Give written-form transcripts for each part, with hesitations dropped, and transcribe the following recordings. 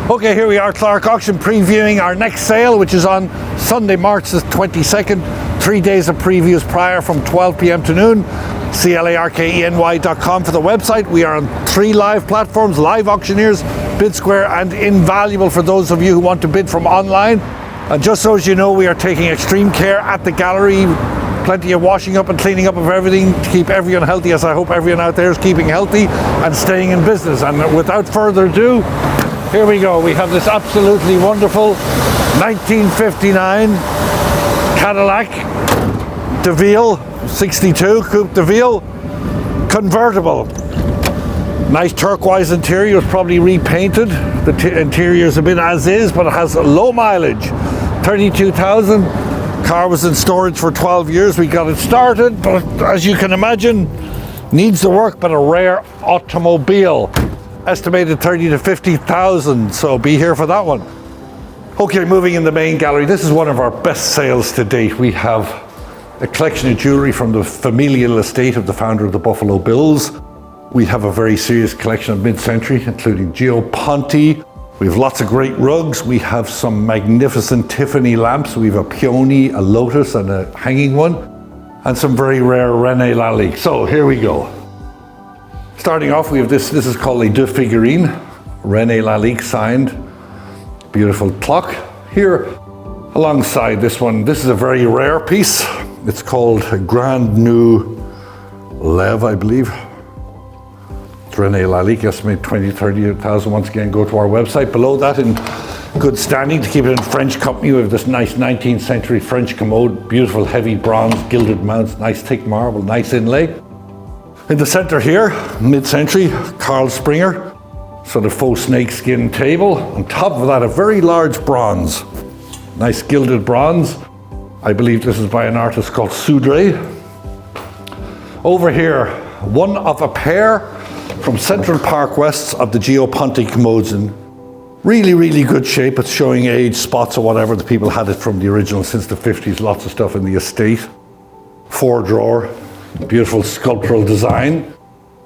Okay, here we are, Clark Auction, previewing our next sale, which is on Sunday, March the 22nd. 3 days of previews prior from 12 p.m. to noon. CLARKENY.com for the website. We are on 3 live platforms: Live Auctioneers, BidSquare, and Invaluable for those of you who want to bid from online. And just so as you know, we are taking extreme care at the gallery. Plenty of washing up and cleaning up of everything to keep everyone healthy, as I hope everyone out there is keeping healthy and staying in business. And without further ado, here we go. We have this absolutely wonderful 1959 Cadillac DeVille 62 Coupe DeVille convertible. Nice turquoise interior, it's probably repainted. The interior is a bit as is, but it has low mileage, 32,000. Car was in storage for 12 years. We got it started, but as you can imagine, needs the work, but a rare automobile. Estimated 30 to 50,000, so be here for that one. Okay, moving in the main gallery. This is one of our best sales to date. We have a collection of jewelry from the familial estate of the founder of the Buffalo Bills. We have a very serious collection of mid-century, including Gio Ponti. We have lots of great rugs. We have some magnificent Tiffany lamps. We have a peony, a lotus, and a hanging one, and some very rare René Lalique. So here we go. Starting off, we have this is called a deux figurine, René Lalique signed, beautiful clock. Here, alongside this one, this is a very rare piece. It's called Grand New Lev, I believe. It's René Lalique, estimated 20, 30,000. Once again, go to our website. Below that, in good standing, to keep it in French company, we have this nice 19th century French commode, beautiful heavy bronze, gilded mounts, nice thick marble, nice inlay. In the center here, mid-century, Carl Springer, sort of faux snakeskin table. On top of that, a very large bronze, nice gilded bronze. I believe this is by an artist called Soudre. Over here, one of a pair from Central Park West of the Gio Ponti commodes in really, really good shape. It's showing age, spots or whatever. The people had it from the original since the 50s. Lots of stuff in the estate. 4-drawer. Beautiful sculptural design.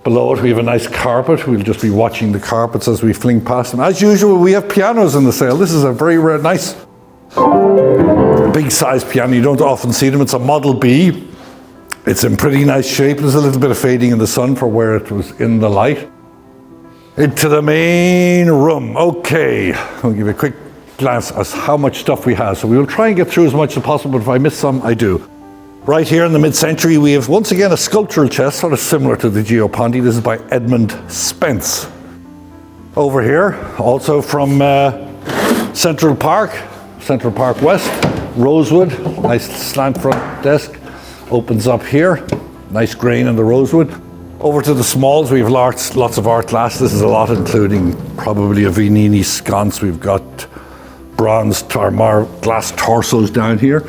Below it we have a nice carpet. We'll just be watching the carpets as we fling past them. As usual, we have pianos in the sale. This is a very rare, nice, big size piano. You don't often see them. It's a Model B. It's in pretty nice shape. There's a little bit of fading in the sun for where it was in the light. Into the main room. Okay, I'll give you a quick glance at how much stuff we have. So we will try and get through as much as possible. If I miss some, I do. Right here in the mid-century, we have once again a sculptural chest, sort of similar to the Gio Ponti. This is by Edmund Spence. Over here, also from Central Park West, rosewood, nice slant front desk, opens up here, nice grain in the rosewood. Over to the smalls, we have lots of art glass. This is a lot, including probably a Viennini sconce. We've got bronze glass torsos down here.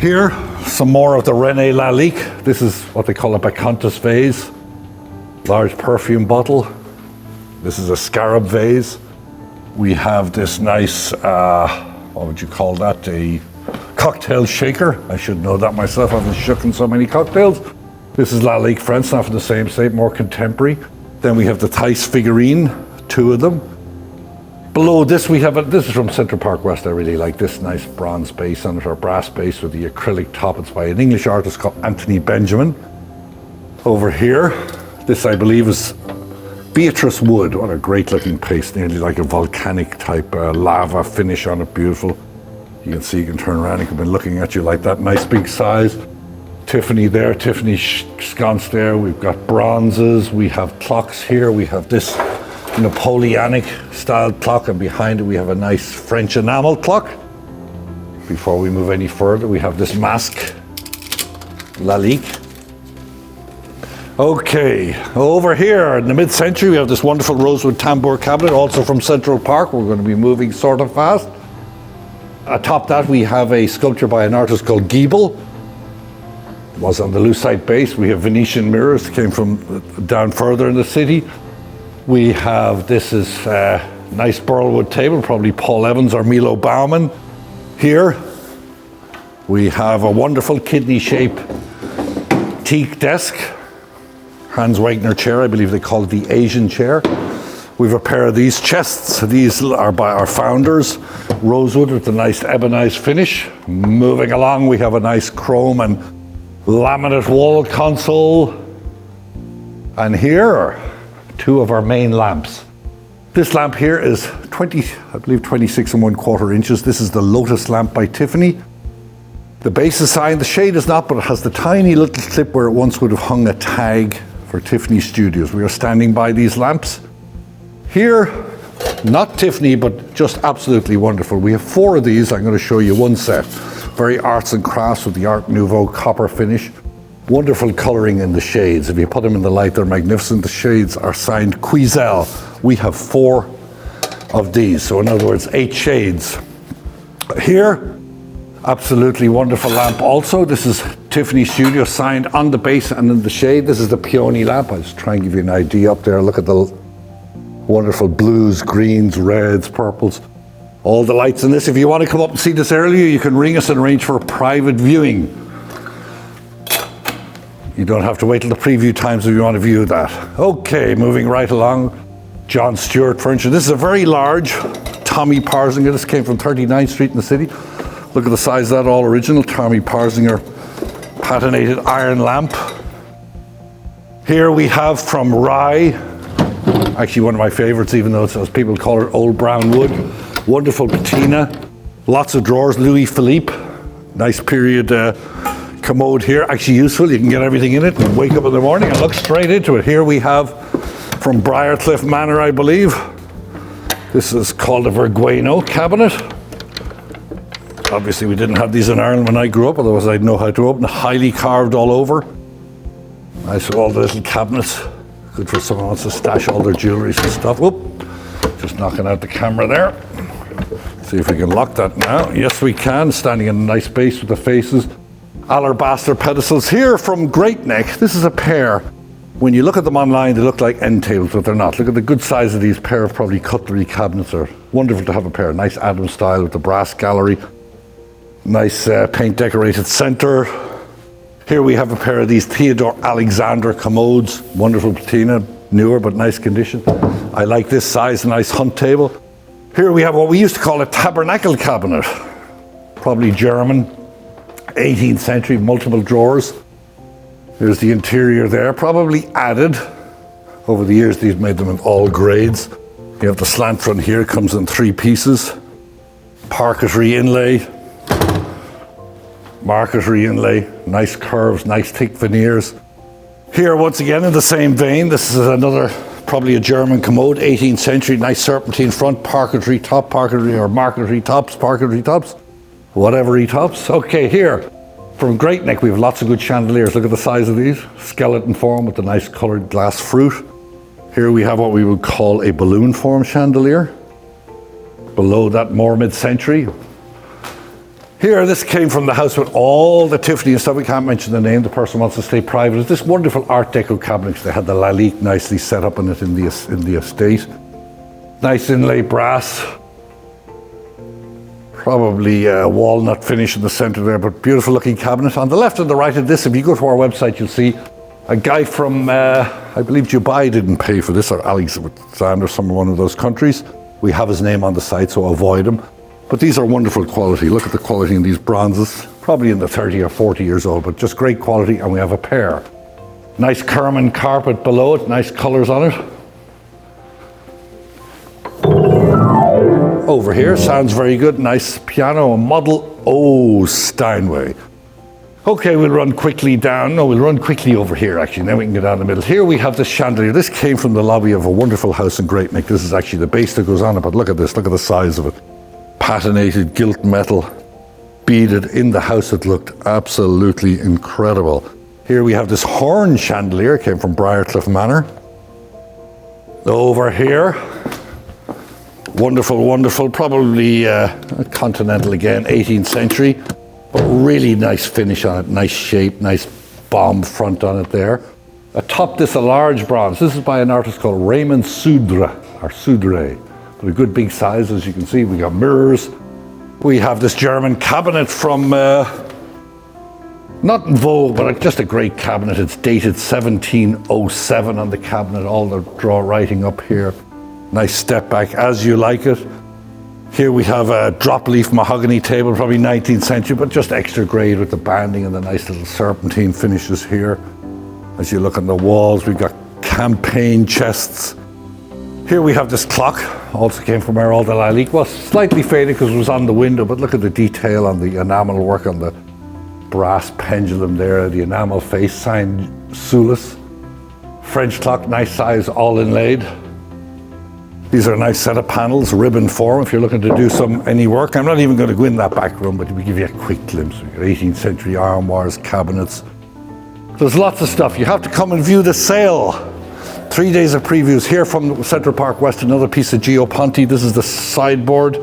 Here, some more of the René Lalique. This is what they call a Bacchus vase. Large perfume bottle. This is a scarab vase. We have this nice, what would you call that? A cocktail shaker. I should know that myself. I've been shooking so many cocktails. This is Lalique France, not from the same state, more contemporary. Then we have the Theis figurine, 2 of them. Below this we have, this is from Central Park West. I really like this nice bronze base on it, or brass base with the acrylic top. It's by an English artist called Anthony Benjamin. Over here, this I believe is Beatrice Wood. What a great looking paste, nearly like a volcanic type lava finish on it, beautiful. You can see, you can turn around, you can be looking at you like that, nice big size. Tiffany there, Tiffany sconce there. We've got bronzes, we have clocks here, we have this Napoleonic style clock, and behind it we have a nice French enamel clock. Before we move any further, we have this mask, Lalique. Okay, over here in the mid-century we have this wonderful rosewood tambour cabinet, also from Central Park. We're going to be moving sort of fast. Atop that we have a sculpture by an artist called Giebel. It was on the lucite base. We have Venetian mirrors that came from down further in the city. We have, this is a nice burlwood table, probably Paul Evans or Milo Bauman. Here we have a wonderful kidney-shaped teak desk, Hans Wegner chair. I believe they call it the Asian chair. We've a pair of these chests. These are by our founders. Rosewood with a nice ebonized finish. Moving along, we have a nice chrome and laminate wall console. And here are two of our main lamps. This lamp here is 26 and 1/4 inches. This is the Lotus lamp by Tiffany. The base is signed, the shade is not, but it has the tiny little clip where it once would have hung a tag for Tiffany Studios. We are standing by these lamps. Here, not Tiffany, but just absolutely wonderful. We have 4 of these. I'm going to show you one set. Very arts and crafts with the Art Nouveau copper finish. Wonderful colouring in the shades. If you put them in the light, they're magnificent. The shades are signed Quezel. We have 4 of these. So in other words, 8 shades. Here, absolutely wonderful lamp also. This is Tiffany Studio signed on the base and in the shade. This is the peony lamp. I'll just try and give you an idea up there. Look at the wonderful blues, greens, reds, purples. All the lights in this. If you want to come up and see this earlier, you can ring us and arrange for a private viewing. You don't have to wait till the preview times if you want to view that. Okay, moving right along. John Stewart Furniture. This is a very large Tommy Parzinger. This came from 39th Street in the city. Look at the size of that, all original Tommy Parzinger patinated iron lamp. Here we have from Rye, actually one of my favorites, even though it's, as people call it, old brown wood. Wonderful patina, lots of drawers, Louis Philippe. Nice period commode here, actually useful. You can get everything in it and wake up in the morning and look straight into it. Here we have from Briarcliff Manor, I believe. This is called a Vergueno cabinet. Obviously we didn't have these in Ireland when I grew up, otherwise I'd know how to open. Highly carved all over. Nice with all the little cabinets. Good for someone who wants to stash all their jewelry and stuff. Whoop, just knocking out the camera there. See if we can lock that now. Yes, we can, standing in a nice base with the faces. Alabaster pedestals here from Great Neck. This is a pair. When you look at them online, they look like end tables, but they're not. Look at the good size of these pair of probably cutlery cabinets. Are wonderful to have a pair. Nice Adam style with the brass gallery. Nice paint decorated center. Here we have a pair of these Theodore Alexander commodes. Wonderful patina, newer but nice condition. I like this size, nice hunt table. Here we have what we used to call a tabernacle cabinet. Probably German, 18th century, multiple drawers. There's the interior there, probably added. Over the years, they've made them in all grades. You have the slant front here, comes in 3 pieces. Parquetry inlay. Marquetry inlay, nice curves, nice thick veneers. Here, once again, in the same vein, this is another, probably a German commode, 18th century, nice serpentine front, parquetry top, parquetry or marquetry tops, whatever tops. Okay, here, from Great Neck, we have lots of good chandeliers. Look at the size of these, skeleton form with the nice colored glass fruit. Here we have what we would call a balloon form chandelier. Below that, more mid-century. Here, this came from the house with all the Tiffany and stuff. We can't mention the name, the person wants to stay private. It's this wonderful Art Deco cabinet. They had the Lalique nicely set up in it in the estate. Nice inlay brass. Probably a walnut finish in the center there, but beautiful looking cabinet. On the left and the right of this, if you go to our website, you'll see a guy from, I believe Dubai didn't pay for this, or Alexander, one of those countries. We have his name on the site, so avoid him. But these are wonderful quality. Look at the quality in these bronzes. Probably in the 30 or 40 years old, but just great quality, and we have a pair. Nice Kerman carpet below it, nice colours on it. Over here, sounds very good. Nice piano, a model O Steinway. Okay, we'll run quickly down. No, we'll run quickly over here, actually, then we can go down the middle. Here we have this chandelier. This came from the lobby of a wonderful house in Great Neck. This is actually the base that goes on it, but look at this. Look at the size of it. Patinated gilt metal, beaded in the house. It looked absolutely incredible. Here we have this horn chandelier, came from Briarcliff Manor. Over here, wonderful, wonderful, probably continental again, 18th century, but really nice finish on it, nice shape, nice bomb front on it there. Atop this, a large bronze. This is by an artist called Raymond Soudre, or Soudre. But a good big size, as you can see. We got mirrors. We have this German cabinet from, not in vogue, but just a great cabinet. It's dated 1707 on the cabinet, all the draw writing up here. Nice step back as you like it. Here we have a drop leaf mahogany table, probably 19th century, but just extra grade with the banding and the nice little serpentine finishes here. As you look on the walls, we've got campaign chests. Here we have this clock, also came from our old Lalique. Well, slightly faded because it was on the window, but look at the detail on the enamel work on the brass pendulum there, the enamel face, signed Soulis. French clock, nice size, all inlaid. These are a nice set of panels, ribbon form, if you're looking to do any work. I'm not even going to go in that back room, but we give you a quick glimpse. We've got 18th century armoires, cabinets. There's lots of stuff. You have to come and view the sale. 3 days of previews here from Central Park West, another piece of Geoponte. This is the sideboard.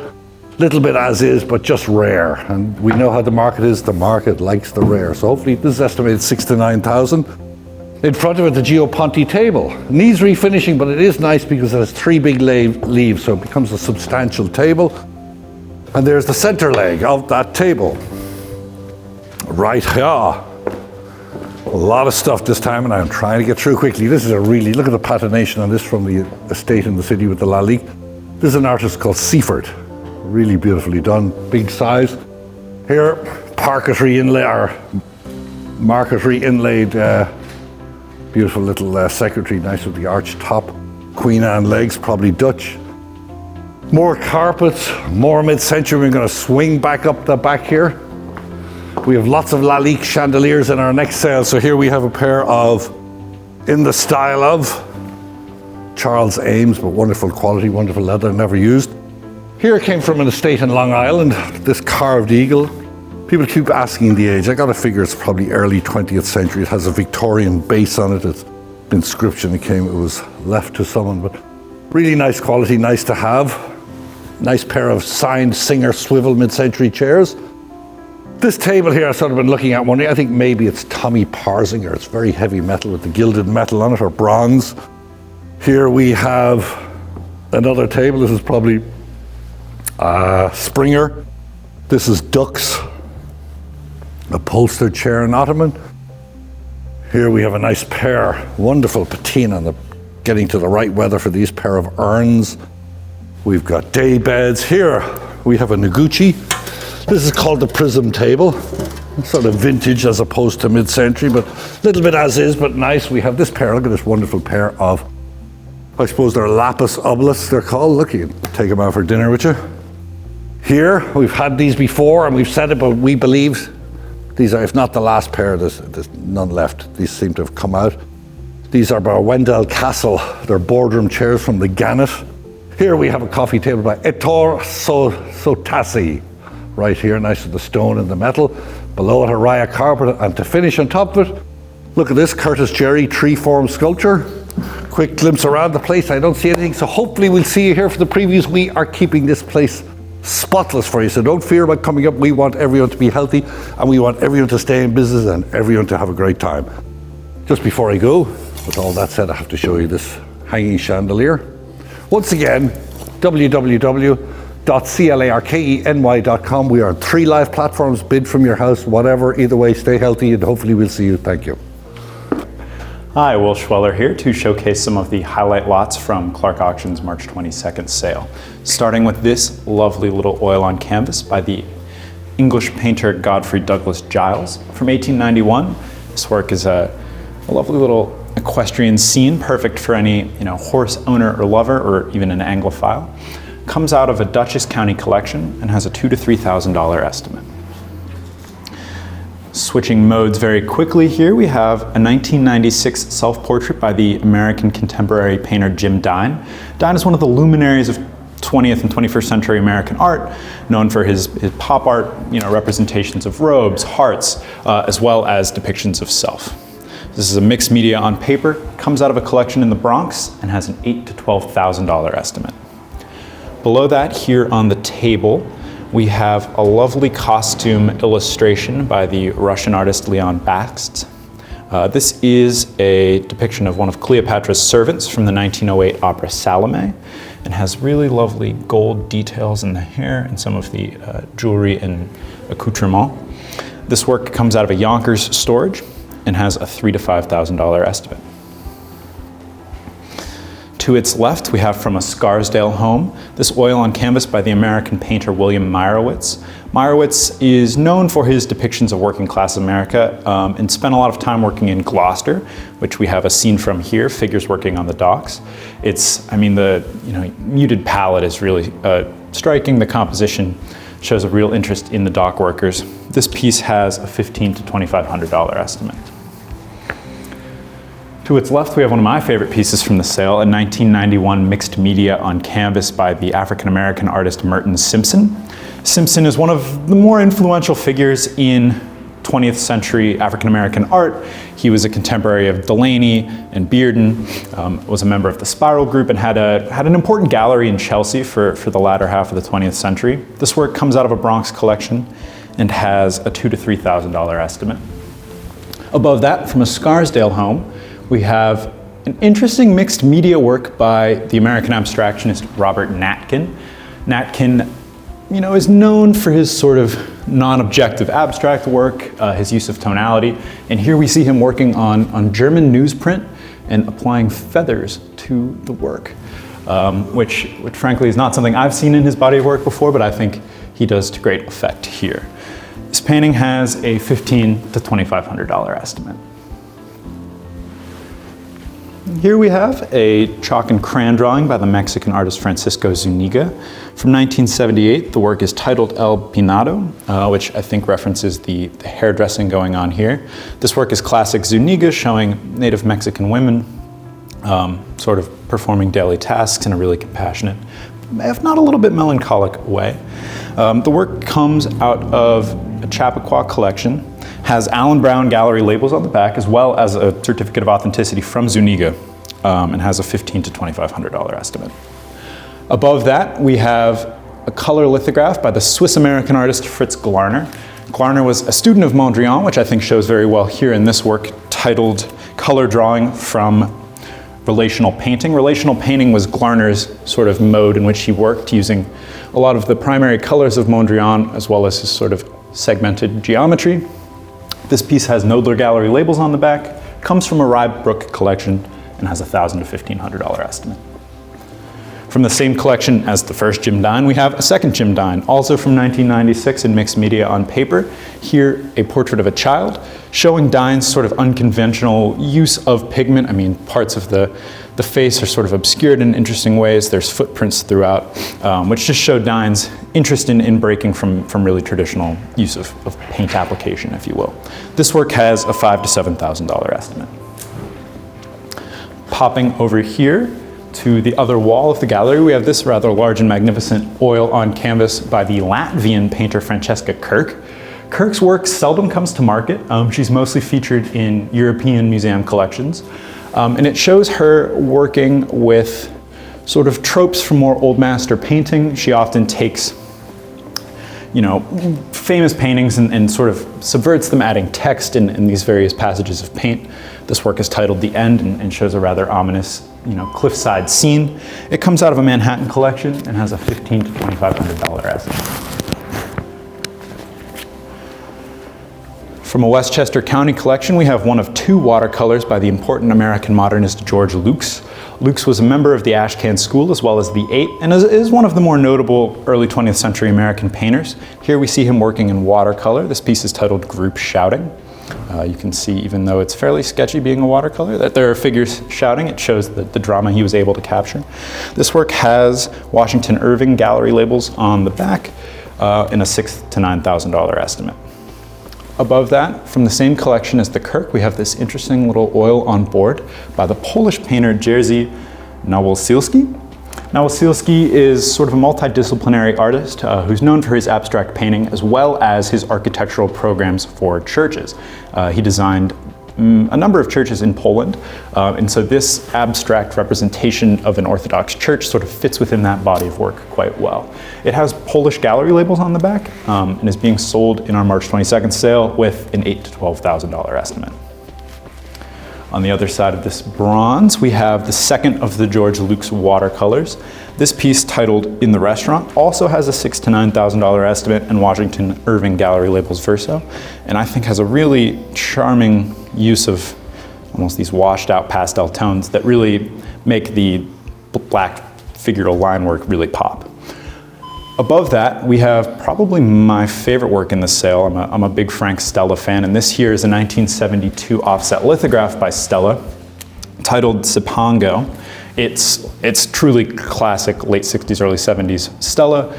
Little bit as is, but just rare. And we know how the market is. The market likes the rare. So hopefully this is estimated 6,000 to 9,000. In front of it, the Geoponte table. Needs refinishing, but it is nice because it has 3 big leaves, so it becomes a substantial table. And there's the center leg of that table. Right here. A lot of stuff this time, and I'm trying to get through quickly. This is look at the patination on this from the estate in the city with the Lalique. This is an artist called Seaford. Really beautifully done, big size. Here, marquetry inlaid, beautiful little secretary, nice with the arched top. Queen Anne legs, probably Dutch. More carpets, more mid-century. We're going to swing back up the back here. We have lots of Lalique chandeliers in our next sale. So here we have a pair of, in the style of Charles Ames, but wonderful quality, wonderful leather, never used. Here it came from an estate in Long Island, this carved eagle. People keep asking the age. I got to figure it's probably early 20th century. It has a Victorian base on it. It's inscription it was left to someone, but really nice quality, nice to have. Nice pair of signed Singer swivel mid-century chairs. This table here I've sort of been looking at wondering, I think maybe it's Tommy Parsinger. It's very heavy metal with the gilded metal on it, or bronze. Here we have another table. This is probably Springer. This is Duck's upholstered chair and ottoman. Here we have a nice pair, wonderful patina, getting to the right weather for these pair of urns. We've got day beds. Here we have a Noguchi. This is called the Prism table. Sort of vintage as opposed to mid-century, but a little bit as is, but nice. We have this pair, look at this wonderful pair of, I suppose they're lapis obelisks they're called. Look, you can take them out for dinner with you. Here, we've had these before and we've said it, but we believe these are, if not the last pair, there's none left. These seem to have come out. These are by Wendell Castle. They're boardroom chairs from the Gannett. Here we have a coffee table by Ettore Sotassi. Right here, nice with the stone and the metal. Below it, a raya carpet, and to finish on top of it, look at this Curtis Jerry tree-form sculpture. Quick glimpse around the place. I don't see anything, so hopefully we'll see you here for the previews. We are keeping this place spotless for you, so don't fear about coming up. We want everyone to be healthy, and we want everyone to stay in business and everyone to have a great time. Just before I go, with all that said, I have to show you this hanging chandelier. Once again, www.clarkeny.com. We are on 3 live platforms. Bid from your house, whatever. Either way, stay healthy, and hopefully we'll see you. Thank you. Hi, Will Schweller here to showcase some of the highlight lots from Clark Auction's March 22nd sale. Starting with this lovely little oil on canvas by the English painter Godfrey Douglas Giles from 1891. This work is a lovely little equestrian scene, perfect for any horse owner or lover, or even an Anglophile. Comes out of a Dutchess County collection and has a $2,000 to $3,000 estimate. Switching modes very quickly here, we have a 1996 self-portrait by the American contemporary painter Jim Dine. Dine is one of the luminaries of 20th and 21st century American art, known for his pop art, representations of robes, hearts, as well as depictions of self. This is a mixed media on paper, comes out of a collection in the Bronx, and has an $8,000 to $12,000 estimate. Below that, here on the table, we have a lovely costume illustration by the Russian artist Leon Bakst. This is a depiction of one of Cleopatra's servants from the 1908 opera Salome, and has really lovely gold details in the hair and some of the jewelry and accoutrement. This work comes out of a Yonkers storage and has a $3,000 to $5,000 estimate. To its left, we have From a Scarsdale Home, this oil on canvas by the American painter William Meyerowitz. Meyerowitz is known for his depictions of working class America and spent a lot of time working in Gloucester, which we have a scene from here, figures working on the docks. The muted palette is really striking. The composition shows a real interest in the dock workers. This piece has a $1,500 to $2,500 estimate. To its left, we have one of my favorite pieces from the sale, a 1991 mixed media on canvas by the African-American artist Merton Simpson. Simpson is one of the more influential figures in 20th century African-American art. He was a contemporary of Delaney and Bearden, was a member of the Spiral Group, and had an important gallery in Chelsea for the latter half of the 20th century. This work comes out of a Bronx collection and has a $2,000 to $3,000 estimate. Above that, From a Scarsdale Home, we have an interesting mixed media work by the American abstractionist Robert Natkin. Natkin, is known for his sort of non-objective abstract work, his use of tonality, and here we see him working on German newsprint and applying feathers to the work, which frankly is not something I've seen in his body of work before, but I think he does to great effect here. This painting has a $1,500 to $2,500 estimate. Here we have a chalk and crayon drawing by the Mexican artist Francisco Zuniga. From 1978, the work is titled El Peinado, which I think references the hairdressing going on here. This work is classic Zuniga, showing native Mexican women sort of performing daily tasks in a really compassionate, if not a little bit melancholic way. The work comes out of a Chappaqua collection, has Allen Brown gallery labels on the back, as well as a certificate of authenticity from Zuniga, and has a $1,500 to $2,500 estimate. Above that, we have a color lithograph by the Swiss-American artist Fritz Glarner. Glarner was a student of Mondrian, which I think shows very well here in this work, titled Color Drawing from Relational Painting. Relational painting was Glarner's sort of mode in which he worked, using a lot of the primary colors of Mondrian, as well as his sort of segmented geometry. This piece has Knoedler Gallery labels on the back, comes from a Rye Brook collection, and has a $1,000 to $1,500 estimate. From the same collection as the first Jim Dine, we have a second Jim Dine, also from 1996 in mixed media on paper. Here, a portrait of a child, showing Dine's sort of unconventional use of pigment. Parts of the face are sort of obscured in interesting ways. There's footprints throughout, which just show Dine's interest in breaking from really traditional use of paint application, if you will. This work has a $5,000 to $7,000 estimate. Popping over here to the other wall of the gallery, we have this rather large and magnificent oil on canvas by the Latvian painter Francesca Kirk. Kirk's work seldom comes to market. She's mostly featured in European museum collections. And it shows her working with sort of tropes from more old master painting. She often takes famous paintings and sort of subverts them, adding text in these various passages of paint. This work is titled The End and shows a rather ominous, cliffside scene. It comes out of a Manhattan collection and has a $1,500 to $2,500 estimate. From a Westchester County collection, we have one of two watercolors by the important American modernist George Lukes. Lukes was a member of the Ashcan School as well as the Eight, and is one of the more notable early 20th century American painters. Here we see him working in watercolor. This piece is titled Group Shouting. You can see, even though it's fairly sketchy being a watercolor, that there are figures shouting. It shows the drama he was able to capture. This work has Washington Irving gallery labels on the back and a $6,000 to $9,000 estimate. Above that, from the same collection as the Kirk, we have this interesting little oil on board by the Polish painter Jerzy Nawalski. Nawalski is sort of a multidisciplinary artist who's known for his abstract painting as well as his architectural programs for churches. He designed a number of churches in Poland, and so this abstract representation of an Orthodox church sort of fits within that body of work quite well. It has Polish gallery labels on the back and is being sold in our March 22nd sale with an $8,000 to $12,000 estimate. On the other side of this bronze, we have the second of the George Lukes watercolors. This piece, titled In the Restaurant, also has a $6,000 to $9,000 estimate and Washington Irving gallery labels verso, and I think has a really charming use of almost these washed out pastel tones that really make the black figural line work really pop. Above that, we have probably my favorite work in the sale. I'm a big Frank Stella fan, and this here is a 1972 offset lithograph by Stella titled Sipango. It's truly classic late 60s, early 70s Stella,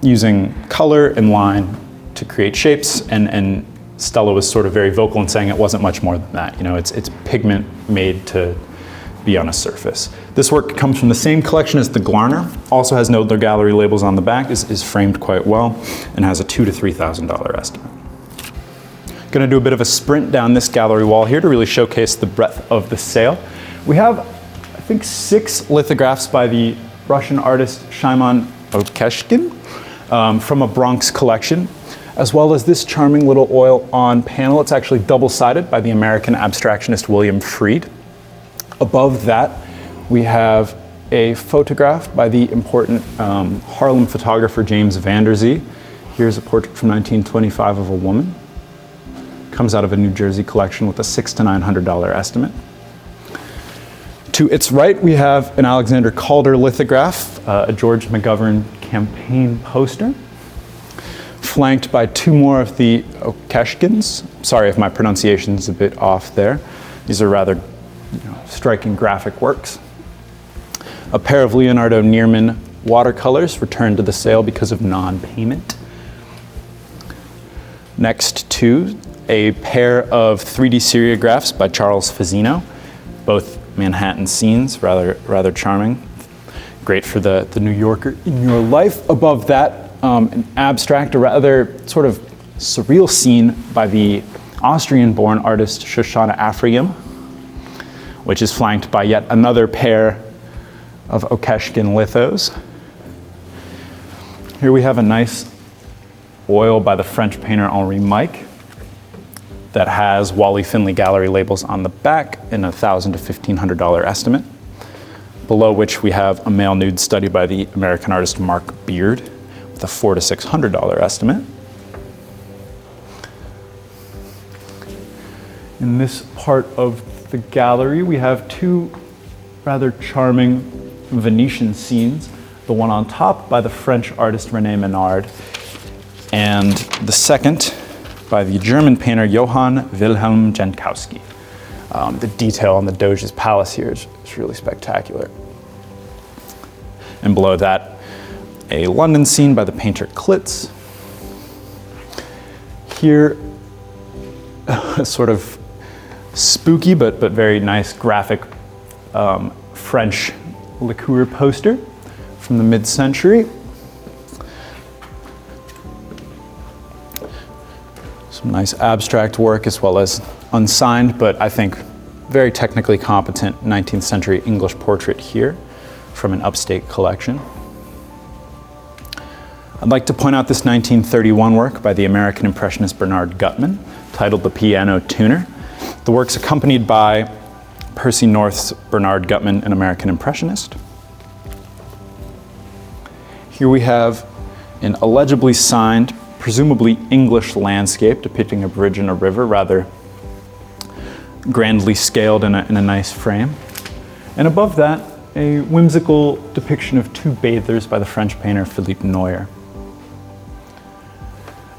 using color and line to create shapes, and Stella was sort of very vocal in saying it wasn't much more than that. You know, it's pigment made to be on a surface. This work comes from the same collection as the Glarner, also has no other gallery labels on the back, is framed quite well, and has a $2,000 to $3,000 estimate. Going to do a bit of a sprint down this gallery wall here to really showcase the breadth of the sale. We have, I think, 6 lithographs by the Russian artist Shimon Okeshkin from a Bronx collection, as well as this charming little oil on panel. It's actually double-sided by the American abstractionist William Fried. Above that, we have a photograph by the important Harlem photographer James Van Der Zee. Here's a portrait from 1925 of a woman. Comes out of a New Jersey collection with a $600 to $900 estimate. To its right, we have an Alexander Calder lithograph, a George McGovern campaign poster, flanked by 2 more of the Okeshkins. Sorry if my pronunciation's a bit off there. These are rather striking graphic works. A pair of Leonardo Neerman watercolors returned to the sale because of non-payment. Next to a pair of 3D seriographs by Charles Fazzino, both Manhattan scenes, rather charming. Great for the New Yorker in your life. Above that, an abstract, a rather sort of surreal scene by the Austrian-born artist Shoshana Afriyim, which is flanked by yet another pair of Okeshkin lithos. Here we have a nice oil by the French painter Henri Mike that has Wally Finley gallery labels on the back and a $1,000 to $1,500 estimate. Below which we have a male nude study by the American artist Mark Beard with a $400 to $600 estimate. In this part of the gallery, we have 2 rather charming Venetian scenes. The one on top by the French artist René Menard, and the second by the German painter Johann Wilhelm Jankowski. The detail on the Doge's palace here is really spectacular. And below that, a London scene by the painter Klitz. Here, a sort of spooky but very nice graphic French liqueur poster from the mid-century. Some nice abstract work as well as unsigned, but I think very technically competent 19th century English portrait here from an upstate collection. I'd like to point out this 1931 work by the American Impressionist Bernard Gutman, titled The Piano Tuner. The work's accompanied by Percy North's Bernard Gutman, an American Impressionist. Here we have an illegibly signed, presumably English landscape depicting a bridge and a river, rather grandly scaled in a nice frame. And above that, a whimsical depiction of 2 bathers by the French painter Philippe Noyer.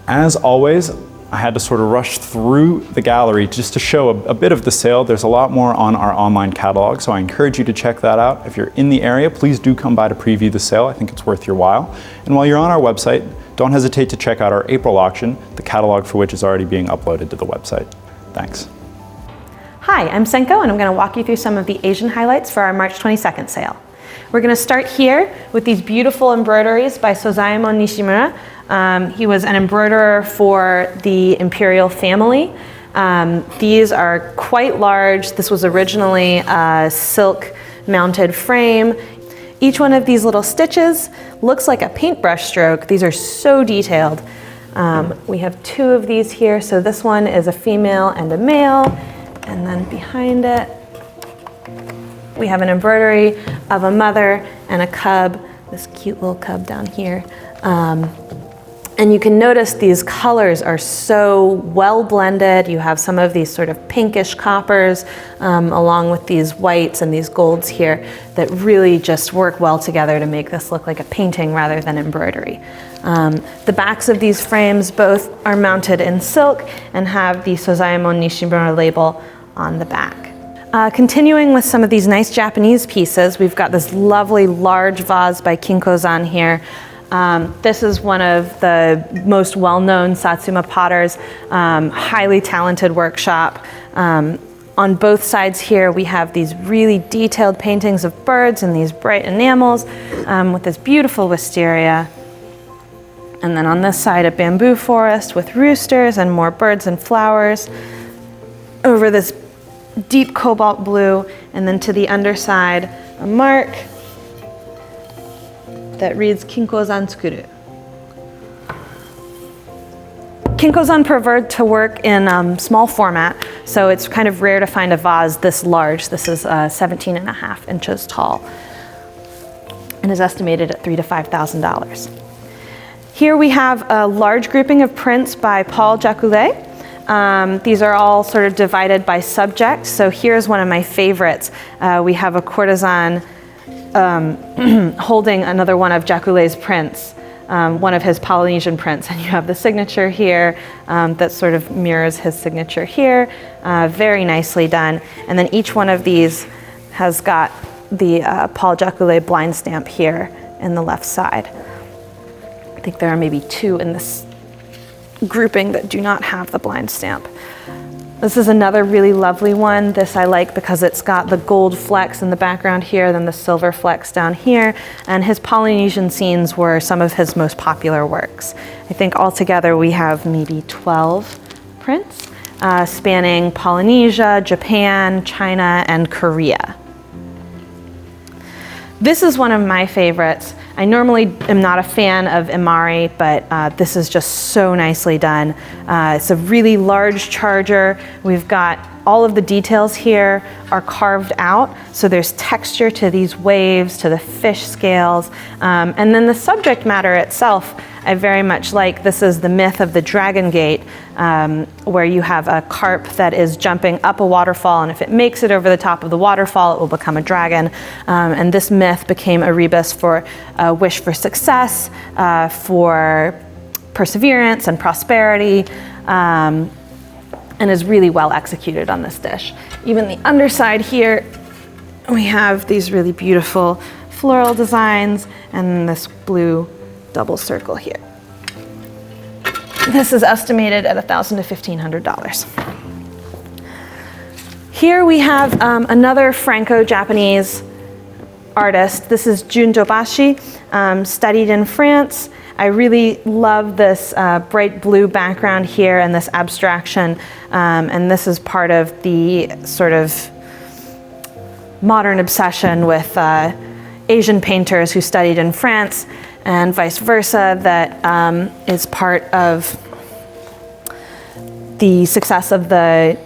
As always, I had to sort of rush through the gallery just to show a bit of the sale. There's a lot more on our online catalog, so I encourage you to check that out. If you're in the area, please do come by to preview the sale. I think it's worth your while. And while you're on our website, don't hesitate to check out our April auction, the catalog for which is already being uploaded to the website. Thanks. Hi, I'm Senko, and I'm going to walk you through some of the Asian highlights for our March 22nd sale. We're going to start here with these beautiful embroideries by Sozaemon Nishimura. He was an embroiderer for the imperial family. These are quite large. This was originally a silk mounted frame. Each one of these little stitches looks like a paintbrush stroke. These are so detailed. We have 2 of these here. So this one is a female and a male. And then behind it, we have an embroidery of a mother and a cub, this cute little cub down here. And you can notice these colors are so well blended. You have some of these sort of pinkish coppers along with these whites and these golds here that really just work well together to make this look like a painting rather than embroidery. The backs of these frames both are mounted in silk and have the Sozaemon Nishimura label on the back. Continuing with some of these nice Japanese pieces, we've got this lovely large vase by Kinko-san here. This is one of the most well-known Satsuma potters, highly talented workshop. On both sides here, we have these really detailed paintings of birds and these bright enamels with this beautiful wisteria. And then on this side, a bamboo forest with roosters and more birds and flowers over this deep cobalt blue. And then to the underside, a mark that reads Kinko-san tsukuru. Kinko-san preferred to work in small format, so it's kind of rare to find a vase this large. This is 17.5 inches tall and is estimated at $3,000 to $5,000. Here we have a large grouping of prints by Paul Jacoulet. These are all sort of divided by subject. So here's one of my favorites. We have a courtesan holding another one of Jacoulet's prints, one of his Polynesian prints, and you have the signature here that sort of mirrors his signature here. Very nicely done. And then each one of these has got the Paul Jacoulet blind stamp here in the left side. I think there are maybe 2 in this grouping that do not have the blind stamp. This is another really lovely one. This I like because it's got the gold flecks in the background here, then the silver flecks down here, and his Polynesian scenes were some of his most popular works. I think altogether we have maybe 12 prints spanning Polynesia, Japan, China, and Korea. This is one of my favorites. I normally am not a fan of Imari, but this is just so nicely done. It's a really large charger. We've got all of the details here are carved out, so there's texture to these waves, to the fish scales, and then the subject matter itself I very much like. This is the myth of the Dragon Gate, where you have a carp that is jumping up a waterfall, and if it makes it over the top of the waterfall, it will become a dragon. And this myth became a rebus for a wish for success, for perseverance and prosperity, and is really well executed on this dish. Even the underside here, we have these really beautiful floral designs and this blue double circle here. This is estimated at $1,000 to $1,500. Here we have another Franco-Japanese artist. This is Jun Jobashi, studied in France. I really love this bright blue background here and this abstraction, and this is part of the sort of modern obsession with Asian painters who studied in France and vice versa, that is part of the success of the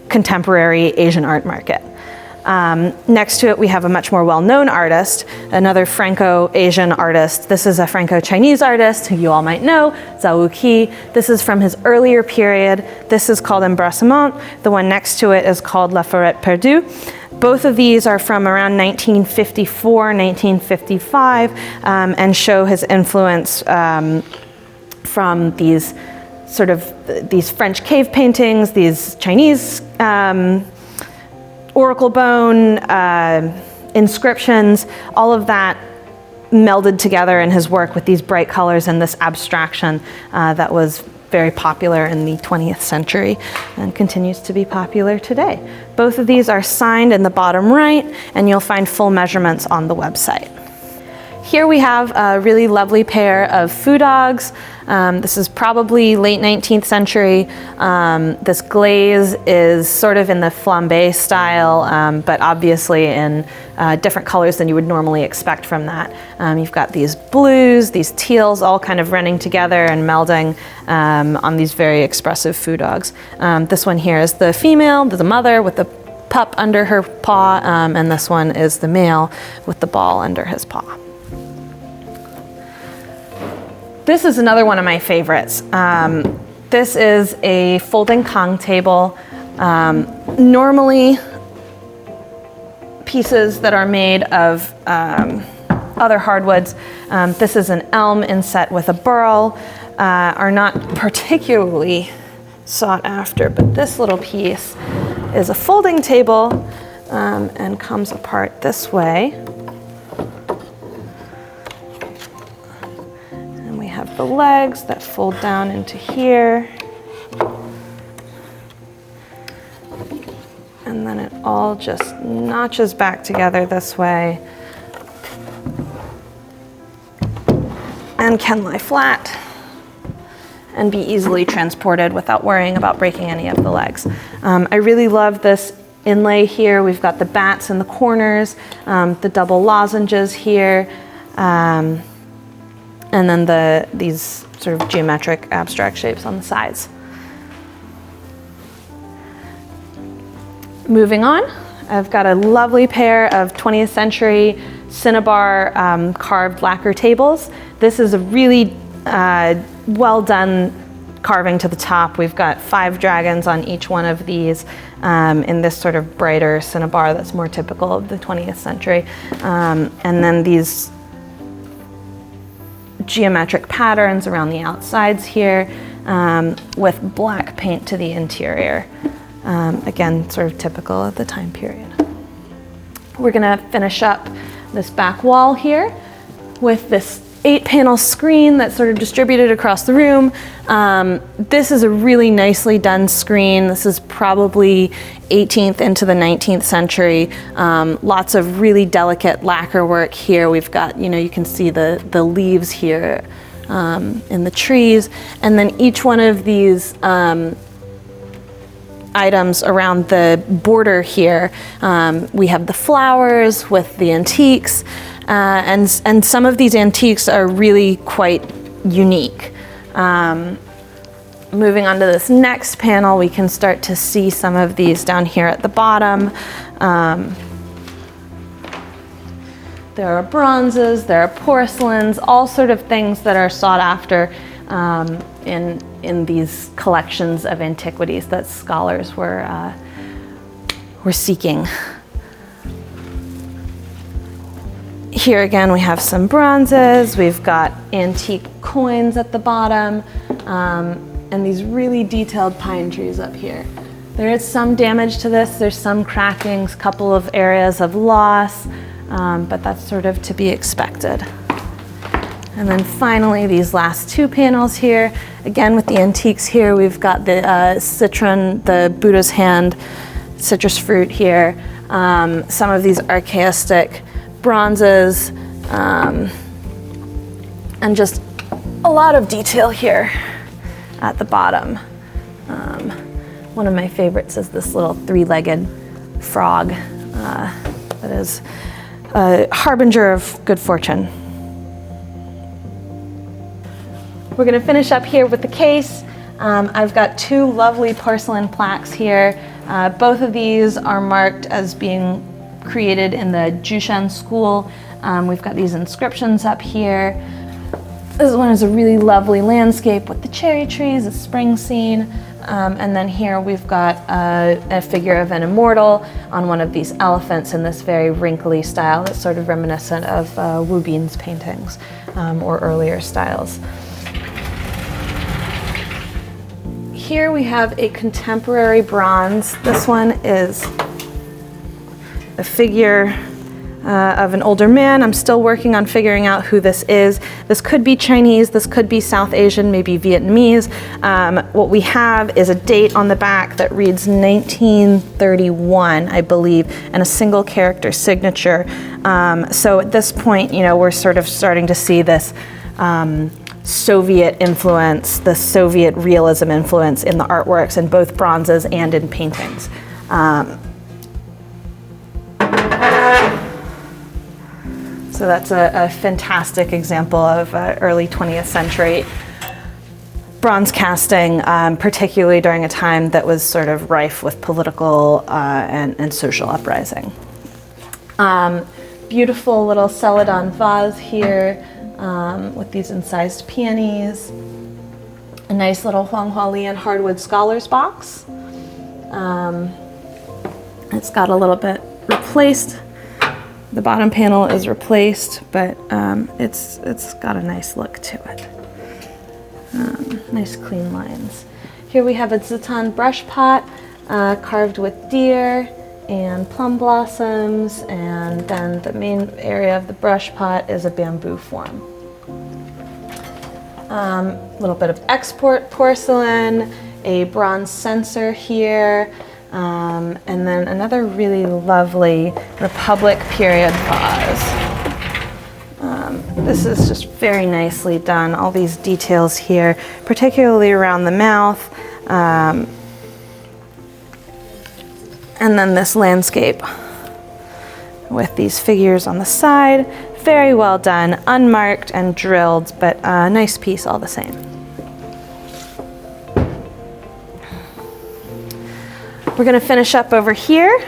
contemporary Asian art market. Next to it, we have a much more well-known artist, another Franco-Asian artist. This is a Franco-Chinese artist who you all might know, Zhao Qi. This is from his earlier period. This is called Embrassement. The one next to it is called La Forêt Perdue. Both of these are from around 1954, 1955, and show his influence from these sort of these French cave paintings, these Chinese oracle bone inscriptions, all of that melded together in his work with these bright colors and this abstraction that was very popular in the 20th century and continues to be popular today. Both of these are signed in the bottom right, and you'll find full measurements on the website. Here we have a really lovely pair of foo dogs. This is probably late 19th century. This glaze is sort of in the flambé style, but obviously in different colors than you would normally expect from that. You've got these blues, these teals all kind of running together and melding on these very expressive foo dogs. This one here is the female, the mother with the pup under her paw, and this one is the male with the ball under his paw. This is another one of my favorites. This is a folding Kong table. Normally, pieces that are made of other hardwoods, this is an elm inset with a burl, are not particularly sought after, but this little piece is a folding table and comes apart this way. And we have the legs that fold down into here. And then it all just notches back together this way and can lie flat and be easily transported without worrying about breaking any of the legs. I really love this inlay here. We've got the bats in the corners, the double lozenges here, and then these sort of geometric abstract shapes on the sides. Moving on, I've got a lovely pair of 20th century cinnabar carved lacquer tables. This is a really well done carving to the top. We've got 5 dragons on each one of these in this sort of brighter cinnabar that's more typical of the 20th century. And then these geometric patterns around the outsides here with black paint to the interior. Again, sort of typical of the time period. We're gonna finish up this back wall here with this 8-panel screen that's sort of distributed across the room. This is a really nicely done screen. This is probably 18th into the 19th century. Lots of really delicate lacquer work here. We've got, you can see the leaves here in the trees. And then each one of these items around the border here. We have the flowers with the antiques, and some of these antiques are really quite unique. Moving on to this next panel, we can start to see some of these down here at the bottom. There are bronzes, there are porcelains, all sort of things that are sought after in these collections of antiquities that scholars were seeking. Here again we have some bronzes, we've got antique coins at the bottom, and these really detailed pine trees up here. There is some damage to this, there's some crackings, a couple of areas of loss, but that's sort of to be expected. And then finally, these last 2 panels here, again with the antiques here, we've got the citron, the Buddha's hand, citrus fruit here, some of these archaistic bronzes, and just a lot of detail here at the bottom. One of my favorites is this little 3-legged frog that is a harbinger of good fortune. We're going to finish up here with the case. I've got 2 lovely porcelain plaques here. Both of these are marked as being created in the Jushan school. We've got these inscriptions up here. This one is a really lovely landscape with the cherry trees, a spring scene. And then here we've got a figure of an immortal on one of these elephants in this very wrinkly style that's sort of reminiscent of Wu Bin's paintings or earlier styles. Here we have a contemporary bronze. This one is a figure of an older man. I'm still working on figuring out who this is. This could be Chinese, this could be South Asian, maybe Vietnamese. What we have is a date on the back that reads 1931, I believe, and a single character signature. So at this point, we're sort of starting to see this Soviet influence, the Soviet realism influence in the artworks in both bronzes and in paintings. So that's a fantastic example of early 20th century bronze casting, particularly during a time that was sort of rife with political and social uprising. Beautiful little celadon vase here. with these incised peonies. A nice little Huanghua Lian hardwood scholars box. It's got a little bit replaced. The bottom panel is replaced, but it's got a nice look to it. Nice clean lines. Here we have a Zitan brush pot carved with deer and plum blossoms, and then the main area of the brush pot is a bamboo form. A little bit of export porcelain, a bronze censer here, and then another really lovely Republic period vase. This is just very nicely done, all these details here, particularly around the mouth. And then this landscape with these figures on the side. Very well done, unmarked and drilled, but a nice piece all the same. We're gonna finish up over here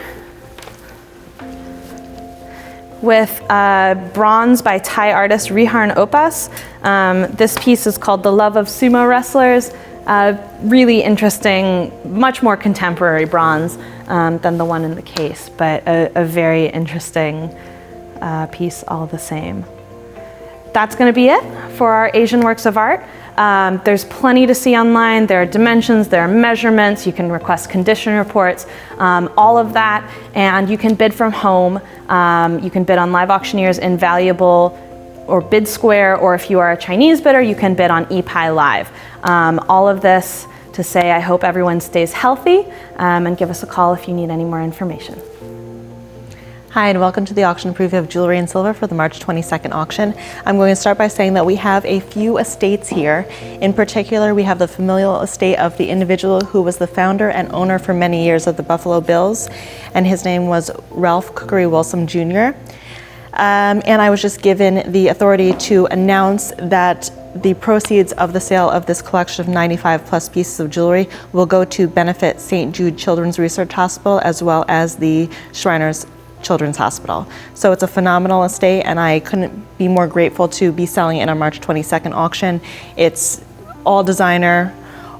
with bronze by Thai artist Riharn Opas. This piece is called The Love of Sumo Wrestlers. Really interesting, much more contemporary bronze than the one in the case, but a very interesting piece all the same. That's going to be it for our Asian works of art. There's plenty to see online. There are dimensions, there are measurements, you can request condition reports, all of that, and you can bid from home. You can bid on Live Auctioneer's Invaluable or Bid Square, or if you are a Chinese bidder, you can bid on ePie Live. All of this to say I hope everyone stays healthy, and give us a call if you need any more information. Hi, and welcome to the auction preview of jewelry and silver for the March 22nd auction. I'm going to start by saying that we have a few estates here. In particular, we have the familial estate of the individual who was the founder and owner for many years of the Buffalo Bills, and his name was Ralph Cookery Wilson Jr. And I was just given the authority to announce that the proceeds of the sale of this collection of 95 plus pieces of jewelry will go to benefit St. Jude Children's Research Hospital as well as the Shriners Children's Hospital. So it's a phenomenal estate, and I couldn't be more grateful to be selling it in our March 22nd auction. It's all designer,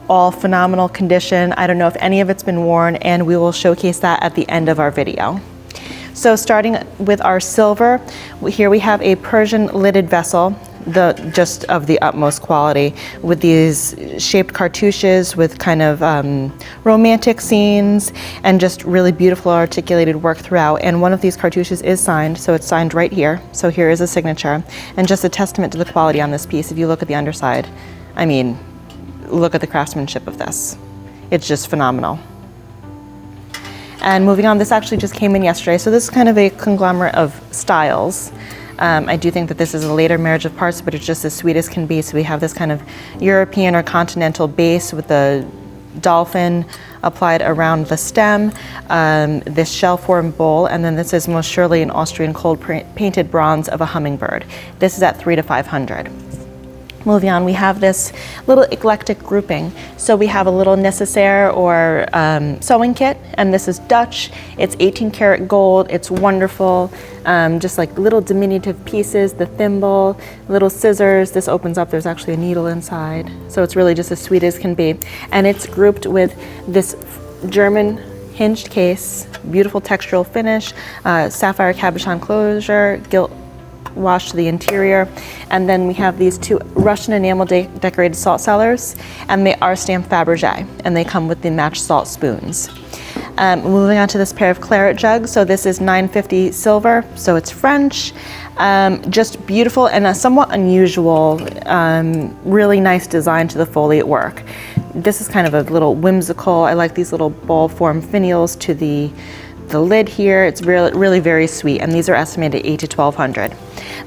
all phenomenal condition. I don't know if any of it's been worn, and we will showcase that at the end of our video. So starting with our silver, here we have a Persian lidded vessel, just of the utmost quality, with these shaped cartouches with kind of romantic scenes and just really beautiful articulated work throughout. And one of these cartouches is signed, so it's signed right here. So here is a signature, and just a testament to the quality on this piece. If you look at the underside, I mean, look at the craftsmanship of this. It's just phenomenal. And moving on, this actually just came in yesterday. So this is kind of a conglomerate of styles. I do think that this is a later marriage of parts, but it's just as sweet as can be. So we have this kind of European or continental base with the dolphin applied around the stem, this shell-formed bowl, and then this is most surely an Austrian cold painted bronze of a hummingbird. This is at $300 to $500. Moving on, we have this little eclectic grouping. So we have a little necessaire or sewing kit, and this is Dutch. It's 18 karat gold. It's wonderful. Just like little diminutive pieces, the thimble, little scissors. This opens up, there's actually a needle inside. So it's really just as sweet as can be. And it's grouped with this German hinged case, beautiful textural finish, sapphire cabochon closure, gilt wash to the interior, and then we have these two Russian enamel decorated salt cellars, and they are stamped Fabergé, and they come with the matched salt spoons. Moving on to this pair of claret jugs, so this is 950 silver, so it's French, just beautiful and a somewhat unusual, really nice design to the foliate work. This is kind of a little whimsical. I like these little ball form finials to the lid here. It's really very sweet, and these are estimated $800 to $1,200.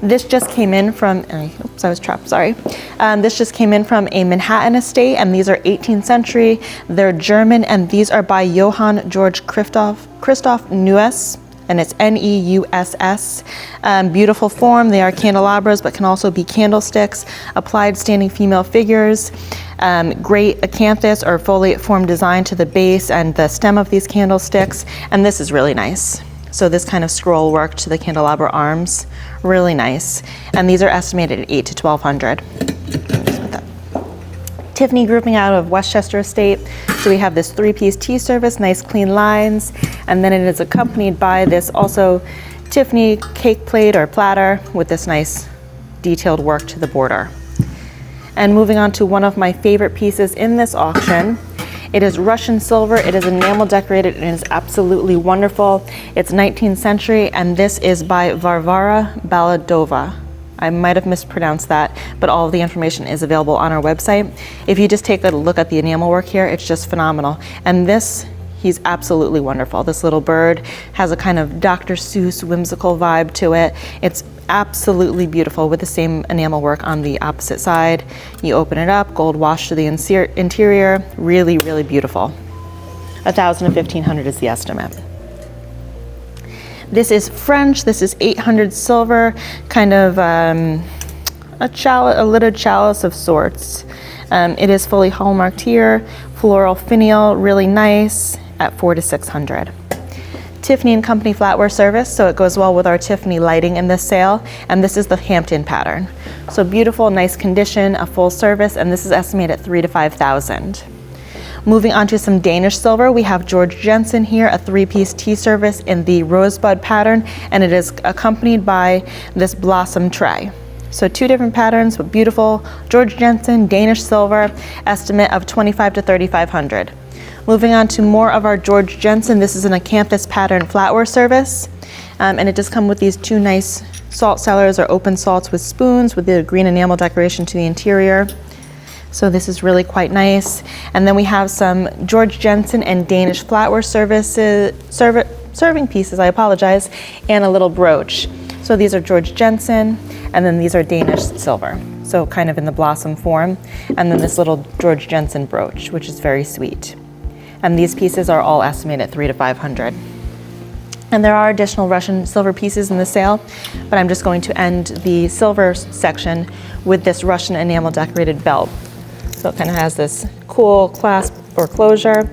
This just came in from, oops, I was trapped, sorry. This just came in from a Manhattan estate, and these are 18th century. They're German, and these are by Johann Georg Christoph Neuss, and it's Neuss. Beautiful form. They are candelabras, but can also be candlesticks, applied standing female figures. Great acanthus or foliate form design to the base and the stem of these candlesticks, and this is really nice. So this kind of scroll work to the candelabra arms, really nice. And these are estimated at $800 to $1,200. Tiffany grouping out of Westchester Estate. So we have this 3-piece tea service, nice clean lines, and then it is accompanied by this also Tiffany cake plate or platter with this nice detailed work to the border. And moving on to one of my favorite pieces in this auction. It is Russian silver, it is enamel decorated, and it is absolutely wonderful. It's 19th century, and this is by Varvara Baladova. I might have mispronounced that, but all of the information is available on our website. If you just take a look at the enamel work here, it's just phenomenal. And this, he's absolutely wonderful. This little bird has a kind of Dr. Seuss whimsical vibe to it. It's absolutely beautiful with the same enamel work on the opposite side. You open it up, gold wash to the interior, really, really beautiful. $1,000 to $1,500 is the estimate. This is French, this is 800 silver, kind of a lidded chalice of sorts. It is fully hallmarked here, floral finial, really nice, at $400 to $600. Tiffany and Company flatware service, so it goes well with our Tiffany lighting in this sale, and this is the Hampton pattern. So beautiful, nice condition, a full service, and this is estimated at $3,000 to $5,000. Moving on to some Danish silver, we have George Jensen here, a 3-piece tea service in the rosebud pattern, and it is accompanied by this blossom tray. So 2 different patterns, but beautiful. George Jensen, Danish silver, estimate of $2,500 to $3,500. Moving on to more of our George Jensen, this is an acanthus pattern flatware service, and it does come with these 2 nice salt cellars or open salts with spoons with the green enamel decoration to the interior. So this is really quite nice. And then we have some George Jensen and Danish flatware serving pieces, I apologize, and a little brooch. So these are George Jensen, and then these are Danish silver. So kind of in the blossom form. And then this little George Jensen brooch, which is very sweet. And these pieces are all estimated at $300 to $500. And there are additional Russian silver pieces in the sale, but I'm just going to end the silver section with this Russian enamel decorated belt. So it kind of has this cool clasp or closure.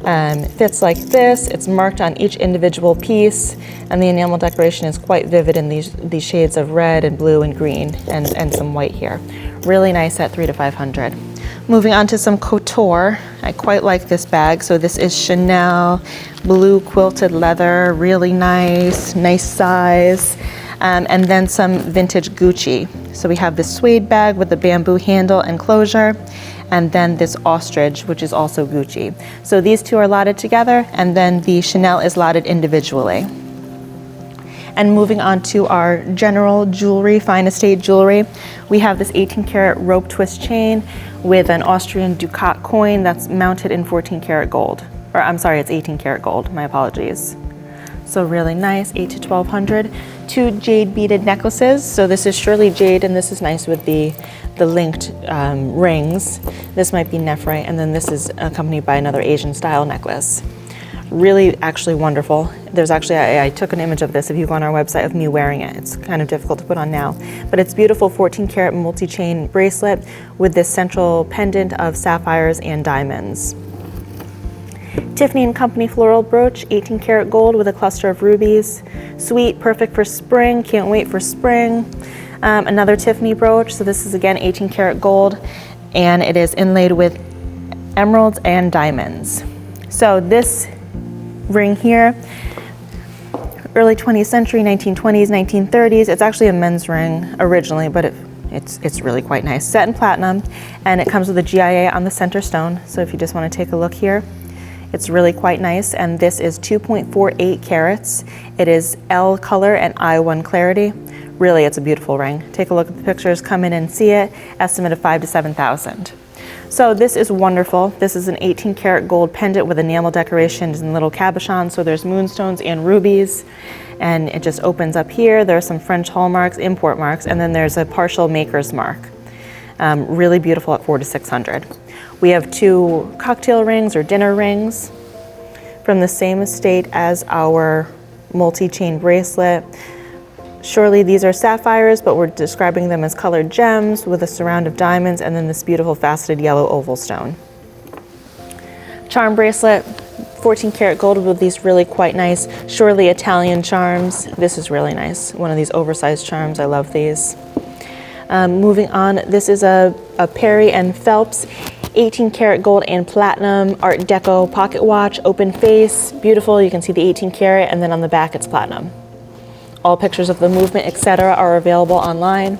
It fits like this. It's marked on each individual piece, and the enamel decoration is quite vivid in these shades of red and blue and green and some white here. Really nice at $300 to $500. Moving on to some couture. I quite like this bag. So this is Chanel, blue quilted leather, really nice size. And then some vintage Gucci. So we have this suede bag with the bamboo handle and closure, and then this ostrich, which is also Gucci. So these 2 are lotted together, and then the Chanel is lotted individually. And moving on to our general jewelry, fine estate jewelry, we have this 18-karat rope twist chain with an Austrian Ducat coin that's mounted in 14-karat gold. Or I'm sorry, it's 18-karat gold, my apologies. So really nice, $800 to $1,200. 2 jade beaded necklaces. So this is Shirley jade, and this is nice with the linked rings. This might be nephrite, and then this is accompanied by another Asian style necklace. Really actually wonderful. There's actually, I took an image of this if you go on our website of me wearing it. It's kind of difficult to put on now, but it's beautiful 14-karat multi-chain bracelet with this central pendant of sapphires and diamonds. Tiffany and Company floral brooch, 18-karat gold with a cluster of rubies. Sweet, perfect for spring, can't wait for spring. Another Tiffany brooch, so this is again 18-karat gold, and it is inlaid with emeralds and diamonds. So this ring here, early 20th century, 1920s, 1930s. It's actually a men's ring originally, but it's really quite nice. Set in platinum, and it comes with a GIA on the center stone. So if you just want to take a look here, it's really quite nice, and this is 2.48 carats. It is L color and I1 clarity. Really, it's a beautiful ring. Take a look at the pictures, come in and see it. Estimate of $5,000 to $7,000. So this is wonderful. This is an 18-karat gold pendant with enamel decorations and little cabochons. So there's moonstones and rubies, and it just opens up here. There are some French hallmarks, import marks, and then there's a partial maker's mark. Really beautiful at $400 to $600. We have 2 cocktail rings or dinner rings from the same estate as our multi-chain bracelet. Surely these are sapphires, but we're describing them as colored gems with a surround of diamonds and then this beautiful faceted yellow oval stone. Charm bracelet, 14 karat gold with these really quite nice, surely Italian charms. This is really nice. One of these oversized charms. I love these. Moving on, this is a Perry and Phelps 18 karat gold and platinum Art Deco pocket watch, open face, beautiful. You can see the 18 karat, and then on the back it's platinum. All pictures of the movement, etc., are available online.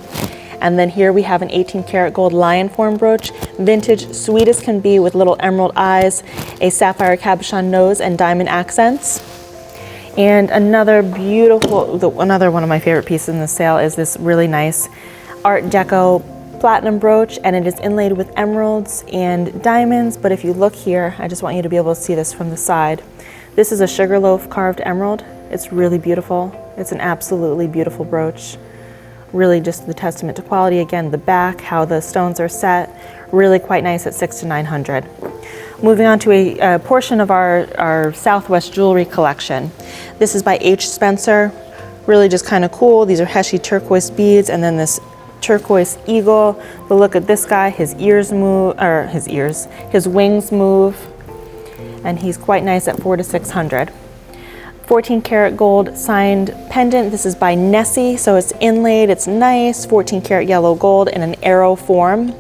And then here we have an 18 karat gold lion form brooch, vintage, sweet as can be, with little emerald eyes, a sapphire cabochon nose, and diamond accents. And another beautiful, another one of my favorite pieces in the sale is this really nice Art Deco platinum brooch, and it is inlaid with emeralds and diamonds. But if you look here, I just want you to be able to see this from the side. This is a sugarloaf carved emerald. It's really beautiful. It's an absolutely beautiful brooch. Really just the testament to quality. Again, the back, how the stones are set, really quite nice at $600 to $900. Moving on to a portion of our Southwest jewelry collection. This is by H. Spencer. Really just kind of cool. These are Heshy turquoise beads, and then this turquoise eagle. But look at this guy, his ears move, or his wings move, and he's quite nice at $400 to $600. 14 karat gold signed pendant. This is by Nessie, so it's inlaid, it's nice, 14 karat yellow gold in an arrow form.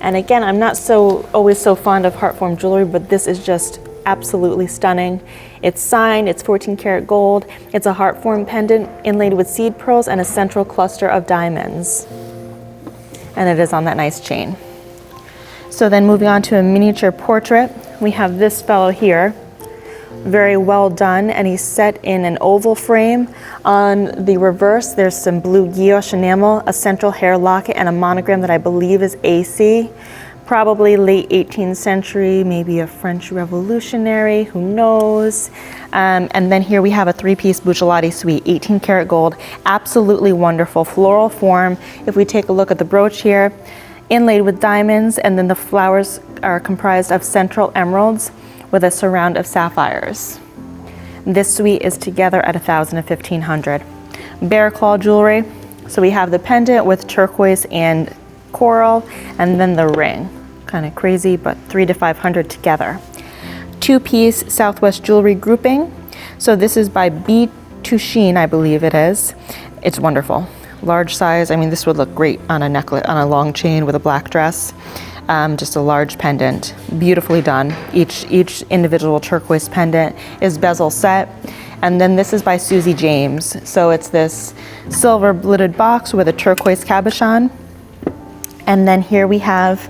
And again, I'm not always so fond of heart form jewelry, but this is just absolutely stunning. It's signed, it's 14 karat gold. It's a heart form pendant inlaid with seed pearls and a central cluster of diamonds. And it is on that nice chain. So then moving on to a miniature portrait, we have this fellow here. Very well done, and he's set in an oval frame. On the reverse, there's some blue guilloche enamel, a central hair locket, and a monogram that I believe is AC. Probably late 18th century, maybe a French revolutionary, who knows. And then here we have a three-piece Buccellati suite, 18 karat gold, absolutely wonderful floral form. If we take a look at the brooch here, inlaid with diamonds, and then the flowers are comprised of central emeralds with a surround of sapphires. This suite is together at $1,000 to $1,500. Bear claw jewelry. So we have the pendant with turquoise and coral, and then the ring. Kind of crazy, but $300 to $500 together. Two-piece Southwest jewelry grouping. So this is by B. Touchine, I believe it is. It's wonderful. Large size. I mean, this would look great on a necklace, on a long chain with a black dress. Just a large pendant, beautifully done. Each individual turquoise pendant is bezel set. And then this is by Susie James. So it's this silver lidded box with a turquoise cabochon. And then here we have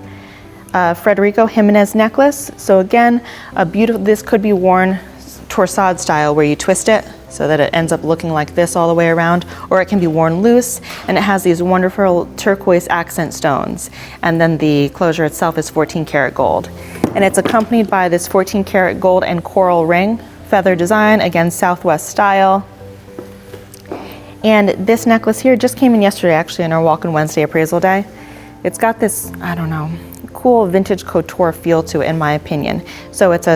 Federico Jimenez necklace. So again, a beautiful, this could be worn torsade style where you twist it so that it ends up looking like this all the way around, or it can be worn loose, and it has these wonderful turquoise accent stones. And then the closure itself is 14 karat gold. And it's accompanied by this 14 karat gold and coral ring, feather design, again, Southwest style. And this necklace here just came in yesterday, actually, on our Walk-in Wednesday appraisal day. It's got this, I don't know, cool vintage couture feel to it, in my opinion. So it's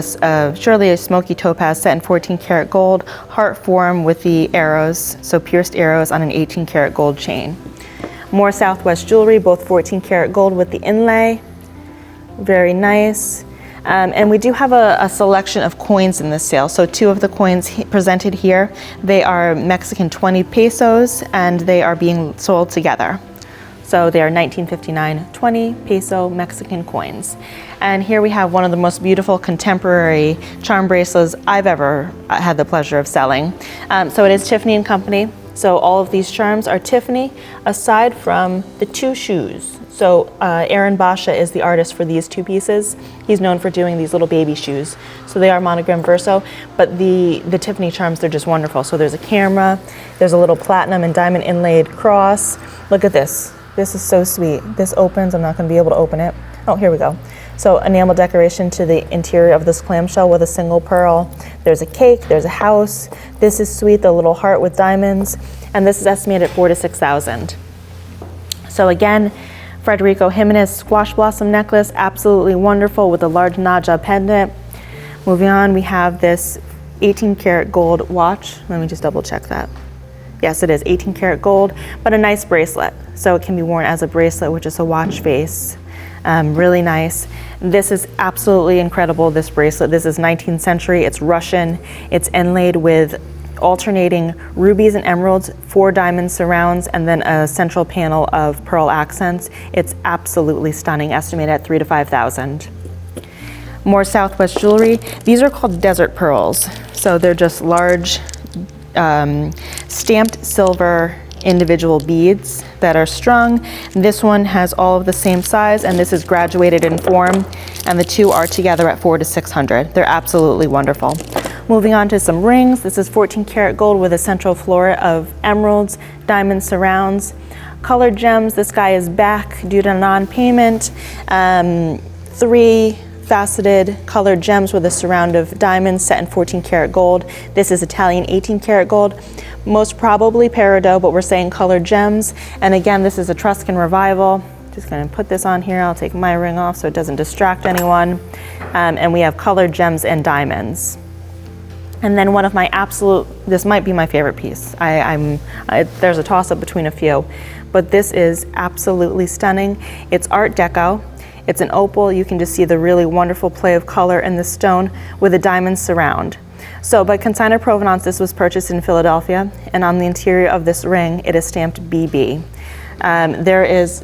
surely a smoky topaz set in 14 karat gold, heart form with the arrows, so pierced arrows on an 18 karat gold chain. More Southwest jewelry, both 14 karat gold with the inlay. Very nice. And we do have a selection of coins in this sale. So two of the coins presented here, they are Mexican 20 pesos, and they are being sold together. So they are 1959 20 peso Mexican coins. And here we have one of the most beautiful contemporary charm bracelets I've ever had the pleasure of selling. So it is Tiffany & Company. So all of these charms are Tiffany, aside from the two shoes. So Aaron Basha is the artist for these two pieces. He's known for doing these little baby shoes. So they are monogram verso, but the Tiffany charms, they're just wonderful. So there's a camera, there's a little platinum and diamond inlaid cross. Look at this. This is so sweet. This opens, I'm not gonna be able to open it. Oh, here we go. So enamel decoration to the interior of this clamshell with a single pearl. There's a cake, there's a house. This is sweet, the little heart with diamonds. And this is estimated at $4,000 to $6,000. So again, Federico Jimenez squash blossom necklace, absolutely wonderful with a large Naja pendant. Moving on, we have this 18 karat gold watch. Let me just double check that. Yes, it is 18 karat gold, but a nice bracelet. So it can be worn as a bracelet, which is a watch face. Really nice. This is absolutely incredible, this bracelet. This is 19th century, it's Russian. It's inlaid with alternating rubies and emeralds, 4 diamond surrounds, and then a central panel of pearl accents. It's absolutely stunning, estimated at $3,000 to $5,000. More Southwest jewelry. These are called desert pearls. So they're just large stamped silver individual beads that are strung. This one has all of the same size, and this is graduated in form, and the two are together at $400 to $600. They're absolutely wonderful. Moving on to some rings. This is 14 karat gold with a central flora of emeralds, diamond surrounds, colored gems. This guy is back due to non-payment. 3 faceted colored gems with a surround of diamonds set in 14 karat gold. This is Italian 18 karat gold. Most probably peridot, but we're saying colored gems. And again, this is Etruscan revival. Just gonna put this on here. I'll take my ring off so it doesn't distract anyone. And we have colored gems and diamonds. And then one of my absolute, this might be my favorite piece. There's a toss-up between a few, but this is absolutely stunning. It's Art Deco. It's an opal. You can just see the really wonderful play of color in the stone with a diamond surround. So by consignor provenance, this was purchased in Philadelphia, and on the interior of this ring, it is stamped BB. There is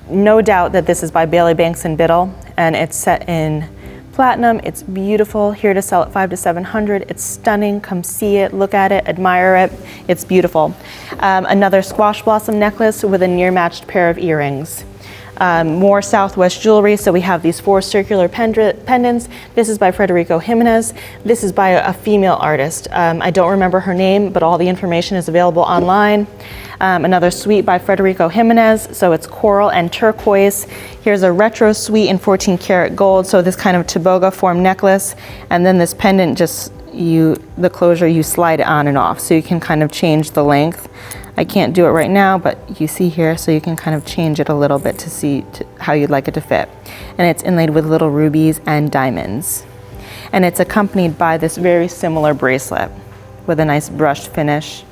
no doubt that this is by Bailey Banks and Biddle, and it's set in platinum. It's beautiful. Here to sell at $500 to $700. It's stunning. Come see it, look at it, admire it. It's beautiful. Another squash blossom necklace with a near matched pair of earrings. More Southwest jewelry. So we have these 4 circular pendants. This is by Federico Jimenez. This is by a female artist. I don't remember her name, but all the information is available online. Another suite by Federico Jimenez. So it's coral and turquoise. Here's a retro suite in 14 karat gold. So this kind of toboga form necklace. And then this pendant, just the closure, you slide it on and off. So you can kind of change the length. I can't do it right now, but you see here, so you can kind of change it a little bit to see how you'd like it to fit. And it's inlaid with little rubies and diamonds. And it's accompanied by this very similar bracelet with a nice brushed finish.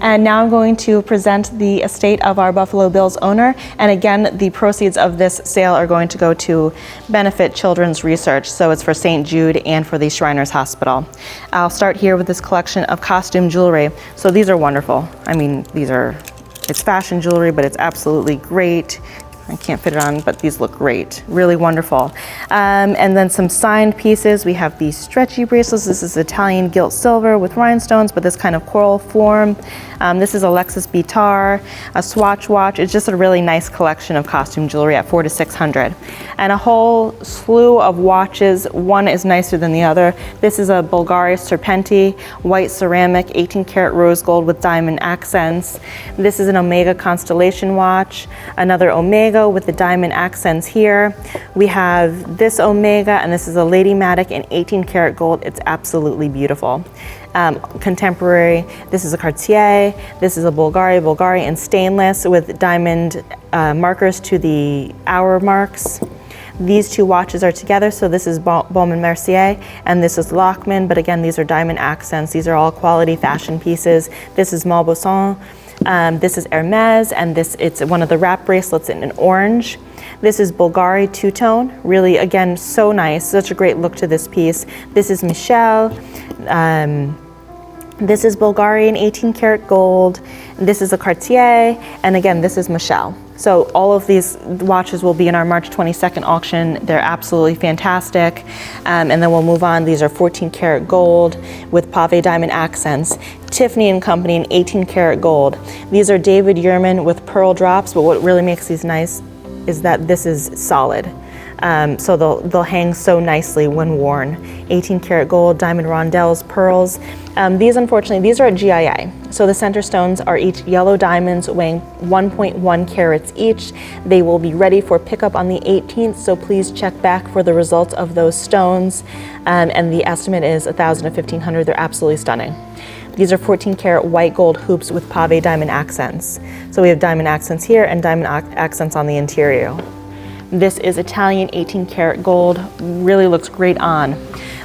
And now I'm going to present the estate of our Buffalo Bills owner. And again, the proceeds of this sale are going to go to benefit children's research. So it's for St. Jude and for the Shriners Hospital. I'll start here with this collection of costume jewelry. So these are wonderful. I mean, it's fashion jewelry, but it's absolutely great. I can't fit it on, but these look great. Really wonderful. And then some signed pieces. We have these stretchy bracelets. This is Italian gilt silver with rhinestones, but this kind of coral form. This is a Lexus Bitar, a Swatch watch. It's just a really nice collection of costume jewelry at $400 to $600. And a whole slew of watches. One is nicer than the other. This is a Bulgari Serpenti, white ceramic, 18 karat rose gold with diamond accents. This is an Omega Constellation watch. Another Omega with the diamond accents here. We have this Omega, and this is a Lady Matic in 18 karat gold. It's absolutely beautiful. Contemporary, this is a Cartier, this is a Bulgari in stainless with diamond markers to the hour marks. These 2 watches are together, so this is Baume & Mercier, and this is Lockman, but again, these are diamond accents. These are all quality fashion pieces. This is Malboussin. This is Hermes, and it's one of the wrap bracelets in an orange. This is Bulgari two-tone, really, again, so nice, such a great look to this piece. This is Michel. This is Bulgari in 18 karat gold. This is a Cartier, and again, this is Michel. So all of these watches will be in our March 22nd auction. They're absolutely fantastic. And then we'll move on. These are 14 karat gold with pave diamond accents. Tiffany and Company in 18 karat gold. These are David Yurman with pearl drops, but what really makes these nice is that this is solid. So they'll hang so nicely when worn. 18 karat gold, diamond rondelles, pearls. These, unfortunately, these are at GIA. So the center stones are each yellow diamonds weighing 1.1 carats each. They will be ready for pickup on the 18th, so please check back for the results of those stones. And the estimate is $1,000 to $1,500. They're absolutely stunning. These are 14 karat white gold hoops with pave diamond accents. So we have diamond accents here and diamond accents on the interior. This is Italian 18 karat gold, really looks great on.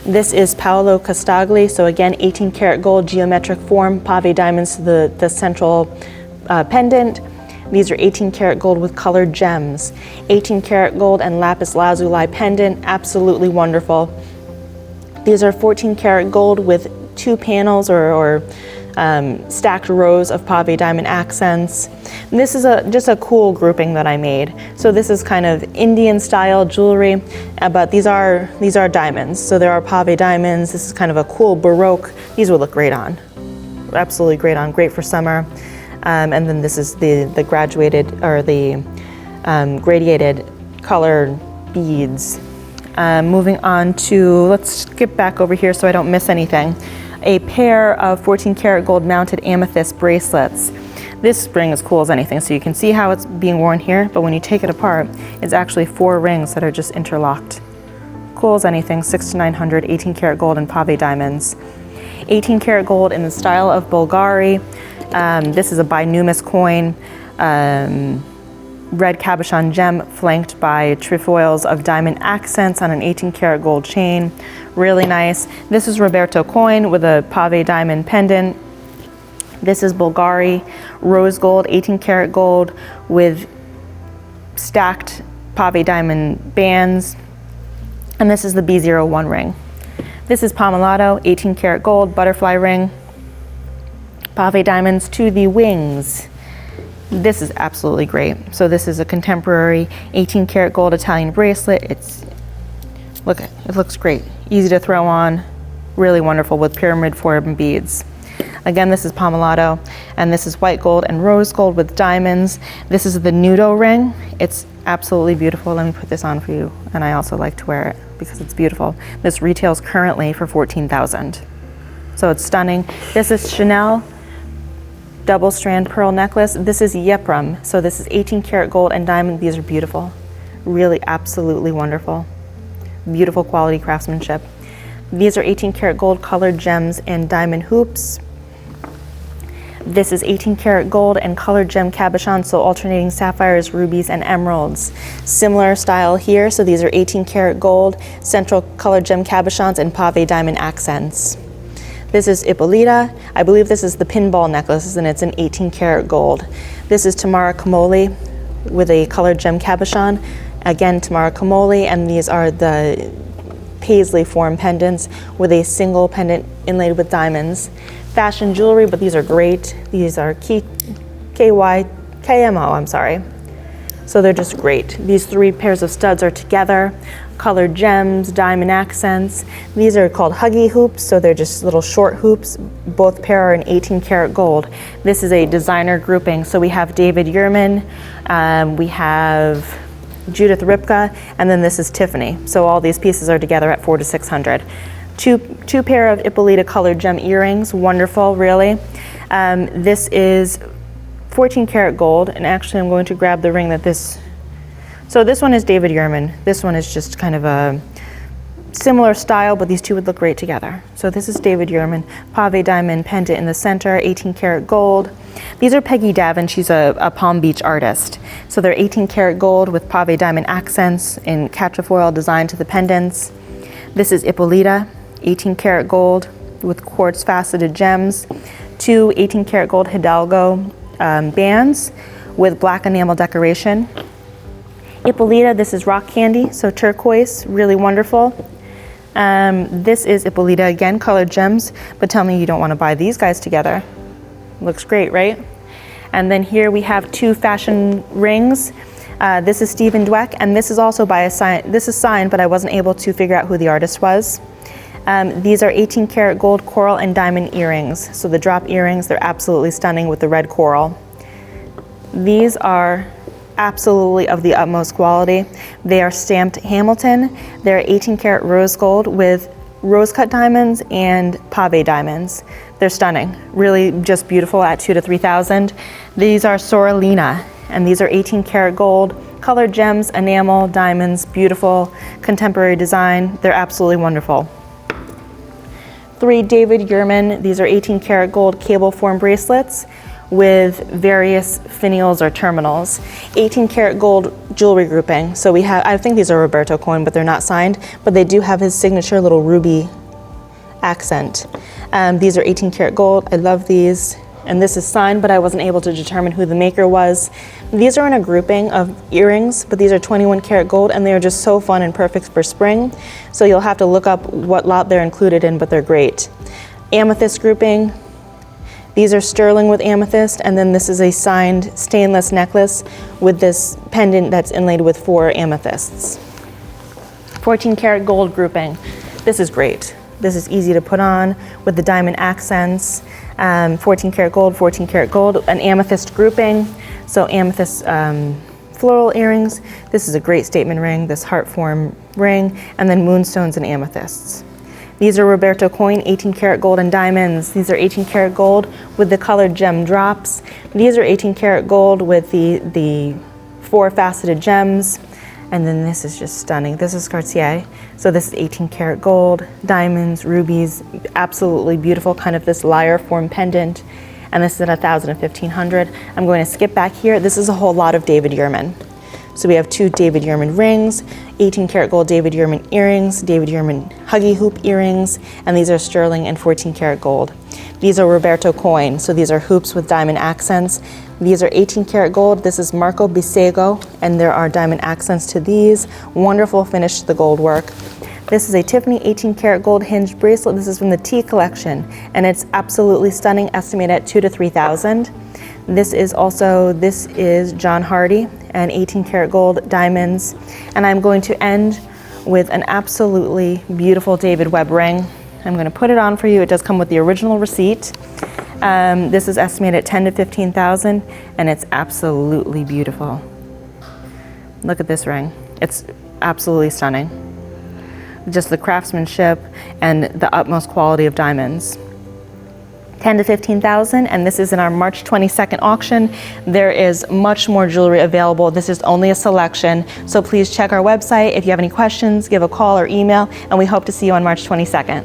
This is Paolo Castagli, so again, 18 karat gold, geometric form, pave diamonds to the central pendant. These are 18 karat gold with colored gems. 18 karat gold and lapis lazuli pendant, absolutely wonderful. These are 14 karat gold with 2 panels or stacked rows of pave diamond accents. And this is just a cool grouping that I made. So this is kind of Indian style jewelry, but these are diamonds. So there are pave diamonds. This is kind of a cool Baroque. These would look great on, absolutely great on, great for summer. And then this is the graduated or the gradiated colored beads. Moving on to, let's skip back over here so I don't miss anything. A pair of 14 karat gold mounted amethyst bracelets. This ring is cool as anything, so you can see how it's being worn here, but when you take it apart, it's actually 4 rings that are just interlocked. Cool as anything, 6 to 900, 18 karat gold and pave diamonds. 18 karat gold in the style of Bulgari. This is a binumis coin. Red cabochon gem flanked by trefoils of diamond accents on an 18 karat gold chain. Really nice. This is Roberto coin with a pave diamond pendant. This is Bulgari rose gold, 18 karat gold with stacked pave diamond bands. And this is the B01 ring. This is Pomellato, 18 karat gold butterfly ring. Pave diamonds to the wings. This is absolutely great. So this is a contemporary 18 karat gold Italian bracelet. It looks great. Easy to throw on, really wonderful with pyramid form beads. Again, this is Pomellato, and this is white gold and rose gold with diamonds. This is the Nudo ring. It's absolutely beautiful. Let me put this on for you, and I also like to wear it because it's beautiful. This retails currently for $14,000. So it's stunning. This is Chanel double strand pearl necklace. This is Yepram. So this is 18 karat gold and diamond. These are beautiful. Really absolutely wonderful. Beautiful quality craftsmanship. These are 18 karat gold colored gems and diamond hoops. This is 18 karat gold and colored gem cabochon, so alternating sapphires, rubies, and emeralds. Similar style here, so these are 18 karat gold, central colored gem cabochons, and pave diamond accents. This is Ippolita. I believe this is the pinball necklace, and it's an 18 karat gold. This is Tamara Kamoli with a colored gem cabochon. Again, Tamara Kamoli, and these are the paisley form pendants with a single pendant inlaid with diamonds. Fashion jewelry, but these are great. These are KMO, I'm sorry. So they're just great. These 3 pairs of studs are together. Colored gems, diamond accents. These are called huggy hoops, so they're just little short hoops. Both pair are in 18 karat gold. This is a designer grouping, so we have David Yurman, we have Judith Ripka, and then this is Tiffany. So all these pieces are together at $400 to $600. Two pair of Ippolita colored gem earrings, wonderful, really. This is 14 karat gold, and actually I'm going to grab the ring that this. So this one is David Yurman. This one is just kind of a similar style, but these two would look great together. So this is David Yurman, pave diamond pendant in the center, 18 karat gold. These are Peggy Davin. She's a Palm Beach artist. So they're 18 karat gold with pave diamond accents in quatrefoil design to the pendants. This is Ippolita, 18 karat gold with quartz faceted gems. 2 18 karat gold Hidalgo bands with black enamel decoration. Ippolita, this is rock candy, so turquoise, really wonderful. This is Ippolita, again, colored gems, but tell me you don't want to buy these guys together. Looks great, right? And then here we have 2 fashion rings. This is Stephen Dweck, and this is also by this is signed, but I wasn't able to figure out who the artist was. These are 18 karat gold coral and diamond earrings. So the drop earrings, they're absolutely stunning with the red coral. These are absolutely of the utmost quality. They are stamped Hamilton. They're 18 karat rose gold with rose cut diamonds and pave diamonds. They're stunning, really just beautiful at $2,000 to $3,000. These are Soralina, and these are 18 karat gold, colored gems, enamel, diamonds, beautiful contemporary design. They're absolutely wonderful. 3 David Yurman, these are 18 karat gold cable form bracelets with various finials or terminals. 18 karat gold jewelry grouping. So we have, I think these are Roberto coin, but they're not signed, but they do have his signature little ruby accent. These are 18 karat gold. I love these. and this is signed, but I wasn't able to determine who the maker was. These are in a grouping of earrings, but these are 21 karat gold, and they are just so fun and perfect for spring. So you'll have to look up what lot they're included in, but they're great. Amethyst grouping. These are sterling with amethyst, and then this is a signed stainless necklace with this pendant that's inlaid with 4 amethysts. 14 karat gold grouping. This is great. This is easy to put on with the diamond accents. 14 karat gold, an amethyst grouping. So amethyst floral earrings. This is a great statement ring, this heart form ring, and then moonstones and amethysts. These are Roberto coin, 18 karat gold and diamonds. These are 18 karat gold with the colored gem drops. These are 18 karat gold with the 4 faceted gems. And then this is just stunning. This is Cartier. So this is 18 karat gold, diamonds, rubies, absolutely beautiful, kind of this lyre form pendant. And this is at 1,000 and 1,500. I'm going to skip back here. This is a whole lot of David Yurman. So we have 2 David Yurman rings, 18 karat gold David Yurman earrings, David Yurman huggy hoop earrings, and these are sterling and 14 karat gold. These are Roberto coin, so these are hoops with diamond accents. These are 18 karat gold. This is Marco Bisego, and there are diamond accents to these. Wonderful finish to the gold work. This is a Tiffany 18 karat gold hinged bracelet. This is from the T collection, and it's absolutely stunning, estimated at 2,000 to 3,000. This is John Hardy and 18 karat gold diamonds. And I'm going to end with an absolutely beautiful David Webb ring. I'm going to put it on for you. It does come with the original receipt. This is estimated at 10,000 to 15,000, and it's absolutely beautiful. Look at this ring. It's absolutely stunning. Just the craftsmanship and the utmost quality of diamonds. 10,000 to 15,000, and this is in our March 22nd auction. There is much more jewelry available. This is only a selection, so please check our website. If you have any questions, give a call or email, and we hope to see you on March 22nd.